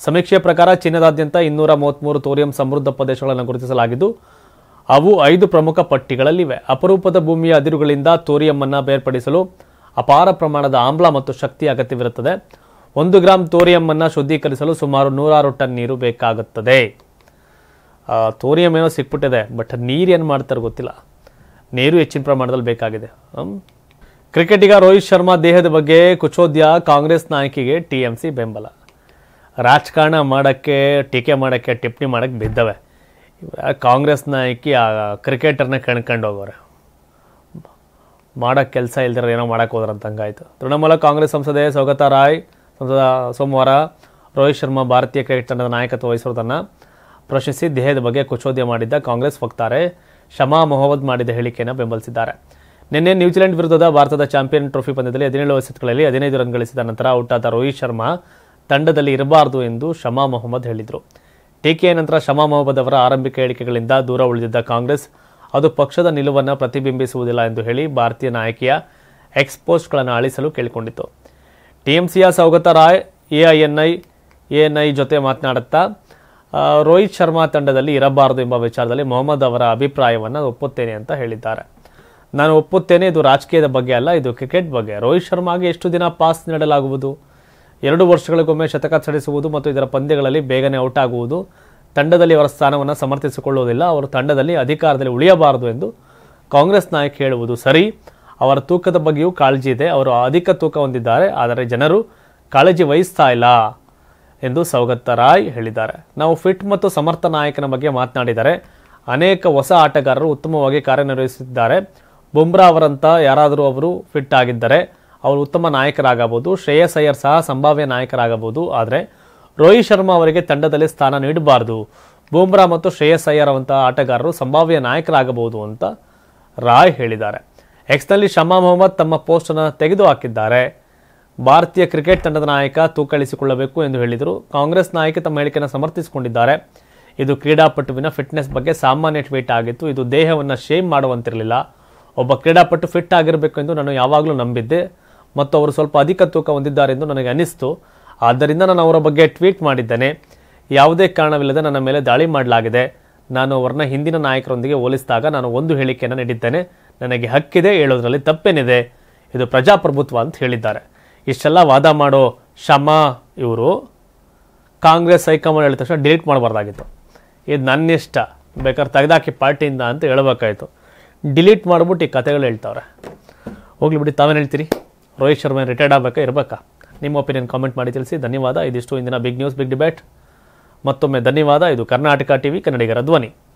ಸಮೀಕ್ಷೆಯ ಪ್ರಕಾರ ಚೀನಾದಾದ್ಯಂತ 233 ಥೋರಿಯಂ ಸಮೃದ್ಧ ಪ್ರದೇಶಗಳನ್ನು ಗುರುತಿಸಲಾಗಿದ್ದು ಅವು 5 ಪ್ರಮುಖ ಪಟ್ಟಿಗಳಲ್ಲಿವೆ. ಅಪರೂಪದ ಭೂಮಿಯ ಅದಿರುಗಳಿಂದ ಥೋರಿಯಂ ಅನ್ನು ಬೇರ್ಪಡಿಸಲು ಅಪಾರ ಪ್ರಮಾಣದ ಆಮ್ಲ ಮತ್ತು ಶಕ್ತಿ ಅಗತ್ಯವಿರುತ್ತದೆ. 1 ಗ್ರಾಂ ಥೋರಿಯಂ ಅನ್ನು ಶುದ್ಧೀಕರಿಸಲು ಸುಮಾರು 106 ಟನ್ ನೀರು ಬೇಕಾಗುತ್ತದೆ. ಥೋರಿಯಂ ಏನೋ ಸಿಕ್ಬಿಟ್ಟಿದೆ, ಬಟ್ ನೀರು ಏನು ಮಾಡ್ತಾರೆ ಗೊತ್ತಿಲ್ಲ. ನೀರು ಹೆಚ್ಚಿನ ಪ್ರಮಾಣದಲ್ಲಿ ಬೇಕಾಗಿದೆ. ಕ್ರಿಕೆಟಿಗ ರೋಹಿತ್ ಶರ್ಮಾ ದೇಹದ ಬಗ್ಗೆ ಕುಚೋದ್ಯ, ಕಾಂಗ್ರೆಸ್ ನಾಯಕಿಗೆ TMC ಬೆಂಬಲ. ರಾಜಕಾರಣ ಮಾಡೋಕ್ಕೆ, ಟೀಕೆ ಮಾಡೋಕ್ಕೆ, ಟಿಪ್ಪಣಿ ಮಾಡೋಕ್ಕೆ ಬಿದ್ದವೆ. ಕಾಂಗ್ರೆಸ್ ನಾಯಕಿ ಆ ಕ್ರಿಕೆಟರ್ನ ಕಣ್ಕೊಂಡು ಹೋಗೋರೆ. ಮಾಡೋಕ್ಕೆ ಕೆಲಸ ಇಲ್ದಿರೋ ಏನೋ ಮಾಡೋಕ್ಕೆ ಹೋದ್ರಂತ ಹಂಗಾಯ್ತು. ತೃಣಮೂಲ ಕಾಂಗ್ರೆಸ್ ಸಂಸದೆ ಸೌಗತಾ ರಾಯ್ ಸೋಮವಾರ ರೋಹಿತ್ ಶರ್ಮಾ ಭಾರತೀಯ ಕ್ರಿಕೆಟ್ ತಂಡದ ನಾಯಕತ್ವ ವಹಿಸಿರುವುದನ್ನು ಪ್ರಶ್ನಿಸಿ ದೇಹದ ಬಗ್ಗೆ ಕುಚೋದ್ಯ ಮಾಡಿದ್ದ ಕಾಂಗ್ರೆಸ್ ವಕ್ತಾರೆ ಶಮಾ ಮೊಹಮ್ಮದ್ ಮಾಡಿದ ಹೇಳಿಕೆಯನ್ನು ಬೆಂಬಲಿಸಿದ್ದಾರೆ. ನಿನ್ನೆ ನ್ಯೂಜಿಲೆಂಡ್ ವಿರುದ್ಧದ ಭಾರತದ ಚಾಂಪಿಯನ್ ಟ್ರೋಫಿ ಪಂದ್ಯದಲ್ಲಿ 17 ಎಸೆತಗಳಲ್ಲಿ 15 ರನ್ ಗಳಿಸಿದ ನಂತರ ಔಟಾದ ರೋಹಿತ್ ಶರ್ಮಾ ತಂಡದಲ್ಲಿ ಇರಬಾರದು ಎಂದು ಶಮಾ ಮೊಹಮ್ಮದ್ ಹೇಳಿದರು. ಟೀಕೆಯ ನಂತರ ಶಮಾ ಮೊಹಮ್ಮದ್ ಅವರ ಆರಂಭಿಕ ಹೇಳಿಕೆಗಳಿಂದ ದೂರ ಉಳಿದಿದ್ದ ಕಾಂಗ್ರೆಸ್ ಅದು ಪಕ್ಷದ ನಿಲುವನ್ನು ಪ್ರತಿಬಿಂಬಿಸುವುದಿಲ್ಲ ಎಂದು ಹೇಳಿ ಭಾರತೀಯ ನಾಯಕಿಯ ಎಕ್ಸ್ಪೋಸ್ಟ್ಗಳನ್ನು ಅಳಿಸಲು ಕೇಳಿಕೊಂಡಿತ್ತು. TMCಯ ಸೌಗತಾ ರಾಯ್ ಎಎನ್ಐ ಜೊತೆ ಮಾತನಾಡುತ್ತಾ ರೋಹಿತ್ ಶರ್ಮಾ ತಂಡದಲ್ಲಿ ಇರಬಾರದು ಎಂಬ ವಿಚಾರದಲ್ಲಿ ಮೊಹಮ್ಮದ್ ಅವರ ಅಭಿಪ್ರಾಯವನ್ನು ಒಪ್ಪುತ್ತೇನೆ ಅಂತ ಹೇಳಿದ್ದಾರೆ. ನಾನು ಒಪ್ಪುತ್ತೇನೆ, ಇದು ರಾಜಕೀಯದ ಬಗ್ಗೆ ಅಲ್ಲ, ಇದು ಕ್ರಿಕೆಟ್ ಬಗ್ಗೆ. ರೋಹಿತ್ ಶರ್ಮಾಗೆ ಎಷ್ಟು ದಿನ ಪಾಸ್ ನೀಡಲಾಗುವುದು? 2 ವರ್ಷಗಳಿಗೊಮ್ಮೆ ಶತಕ ಸಿಡಿಸುವುದು ಮತ್ತು ಇದರ ಪಂದ್ಯಗಳಲ್ಲಿ ಬೇಗನೆ ಔಟ್ ಆಗುವುದು ತಂಡದಲ್ಲಿ ಅವರ ಸ್ಥಾನವನ್ನು ಸಮರ್ಥಿಸಿಕೊಳ್ಳುವುದಿಲ್ಲ. ಅವರು ತಂಡದಲ್ಲಿ ಅಧಿಕಾರದಲ್ಲಿ ಉಳಿಯಬಾರದು ಎಂದು ಕಾಂಗ್ರೆಸ್ ನಾಯಕ ಹೇಳುವುದು ಸರಿ. ಅವರ ತೂಕದ ಬಗ್ಗೆಯೂ ಕಾಳಜಿ ಇದೆ. ಅವರು ಅಧಿಕ ತೂಕ ಹೊಂದಿದ್ದಾರೆ, ಆದರೆ ಜನರು ಕಾಳಜಿ ವಹಿಸ್ತಾ ಇಲ್ಲ ಎಂದು ಸೌಗತಾ ರಾಯ್ ಹೇಳಿದ್ದಾರೆ. ನಾವು ಫಿಟ್ ಮತ್ತು ಸಮರ್ಥ ನಾಯಕನ ಬಗ್ಗೆ ಮಾತನಾಡಿದರೆ ಅನೇಕ ಹೊಸ ಆಟಗಾರರು ಉತ್ತಮವಾಗಿ ಕಾರ್ಯನಿರ್ವಹಿಸುತ್ತಿದ್ದಾರೆ. ಬುಮ್ರಾ ಅವರಂತ ಯಾರಾದರೂ ಅವರು ಫಿಟ್ ಆಗಿದ್ದರೆ ಅವರು ಉತ್ತಮ ನಾಯಕರಾಗಬಹುದು. ಶ್ರೇಯಸ್ ಅಯ್ಯರ್ ಸಹ ಸಂಭಾವ್ಯ ನಾಯಕರಾಗಬಹುದು. ಆದರೆ ರೋಹಿತ್ ಶರ್ಮಾ ಅವರಿಗೆ ತಂಡದಲ್ಲಿ ಸ್ಥಾನ ನೀಡಬಾರದು. ಬುಮ್ರಾ ಮತ್ತು ಶ್ರೇಯಸ್ ಅಯ್ಯರ್ ಅವಂತಹ ಆಟಗಾರರು ಸಂಭಾವ್ಯ ನಾಯಕರಾಗಬಹುದು ಅಂತ ರಾಯ್ ಹೇಳಿದ್ದಾರೆ. ಎಕ್ಸ್ನಲ್ಲಿ ಶಮಾ ಮೊಹಮ್ಮದ್ ತಮ್ಮ ಪೋಸ್ಟ್ ಅನ್ನು ತೆಗೆದು ಹಾಕಿದ್ದಾರೆ. ಭಾರತೀಯ ಕ್ರಿಕೆಟ್ ತಂಡದ ನಾಯಕ ತೂಕ ಇಳಿಸಿಕೊಳ್ಳಬೇಕು ಎಂದು ಹೇಳಿದರು. ಕಾಂಗ್ರೆಸ್ ನಾಯಕ ತಮ್ಮ ಹೇಳಿಕೆಯನ್ನು ಸಮರ್ಥಿಸಿಕೊಂಡಿದ್ದಾರೆ. ಇದು ಕ್ರೀಡಾಪಟುವಿನ ಫಿಟ್ನೆಸ್ ಬಗ್ಗೆ ಸಾಮಾನ್ಯ ಟ್ವೀಟ್ ಆಗಿತ್ತು. ಇದು ದೇಹವನ್ನು ಶೇಮ್ ಮಾಡುವಂತಿರಲಿಲ್ಲ. ಒಬ್ಬ ಕ್ರೀಡಾಪಟು ಫಿಟ್ ಆಗಿರಬೇಕು ಎಂದು ನಾನು ಯಾವಾಗಲೂ ನಂಬಿದ್ದೆ ಮತ್ತು ಅವರು ಸ್ವಲ್ಪ ಅಧಿಕ ತೂಕ ಹೊಂದಿದ್ದಾರೆ ಎಂದು ನನಗೆ ಅನಿಸ್ತು. ಆದ್ದರಿಂದ ನಾನು ಅವರ ಬಗ್ಗೆ ಟ್ವೀಟ್ ಮಾಡಿದ್ದೇನೆ. ಯಾವುದೇ ಕಾರಣವಿಲ್ಲದೆ ನನ್ನ ಮೇಲೆ ದಾಳಿ ಮಾಡಲಾಗಿದೆ. ನಾನು ಅವರನ್ನ ಹಿಂದಿನ ನಾಯಕರೊಂದಿಗೆ ಹೋಲಿಸಿದಾಗ ನಾನು ಒಂದು ಹೇಳಿಕೆಯನ್ನು ನೀಡಿದ್ದೇನೆ. ನನಗೆ ಹಕ್ಕಿದೆ, ಹೇಳೋದ್ರಲ್ಲಿ ತಪ್ಪೇನಿದೆ. ಇದು ಪ್ರಜಾಪ್ರಭುತ್ವ ಅಂತ ಹೇಳಿದ್ದಾರೆ. ಇಷ್ಟೆಲ್ಲ ವಾದ ಮಾಡೋ ಶಮಾ ಇವರು ಕಾಂಗ್ರೆಸ್ ಹೈಕಮಾಂಡ್ ಹೇಳಿದ ತಕ್ಷಣ ಡಿಲೀಟ್ ಮಾಡಬಾರ್ದಾಗಿತ್ತು. ಇದು ನನ್ನ ಇಷ್ಟ, ಬೇಕಾದ್ರೆ ತೆಗೆದಾಕಿ ಪಾರ್ಟಿಯಿಂದ ಅಂತ ಹೇಳಬೇಕಾಯ್ತು. ಡಿಲೀಟ್ ಮಾಡಿಬಿಟ್ಟು ಈ ಕಥೆಗಳು ಹೇಳ್ತಾವ್ರೆ. ಹೋಗ್ಲಿ ಬಿಡಿ, ತಾವೇನು ಹೇಳ್ತೀರಿ? ರೋಹಿತ್ ಶರ್ಮಾ ರಿಟೈರ್ಡ್ ಆಗಬೇಕಾ ಇರಬೇಕಾ? ನಿಮ್ಮ ಒಪಿನಿಯನ್ ಕಾಮೆಂಟ್ ಮಾಡಿ ತಿಳಿಸಿ. ಧನ್ಯವಾದ. ಇದಿಷ್ಟು ಇಂದಿನ ಬಿಗ್ ನ್ಯೂಸ್ ಬಿಗ್ ಡಿಬೇಟ್. ಮತ್ತೊಮ್ಮೆ ಧನ್ಯವಾದ. ಇದು ಕರ್ನಾಟಕ ಟಿವಿ, ಕನ್ನಡಿಗರ ಧ್ವನಿ.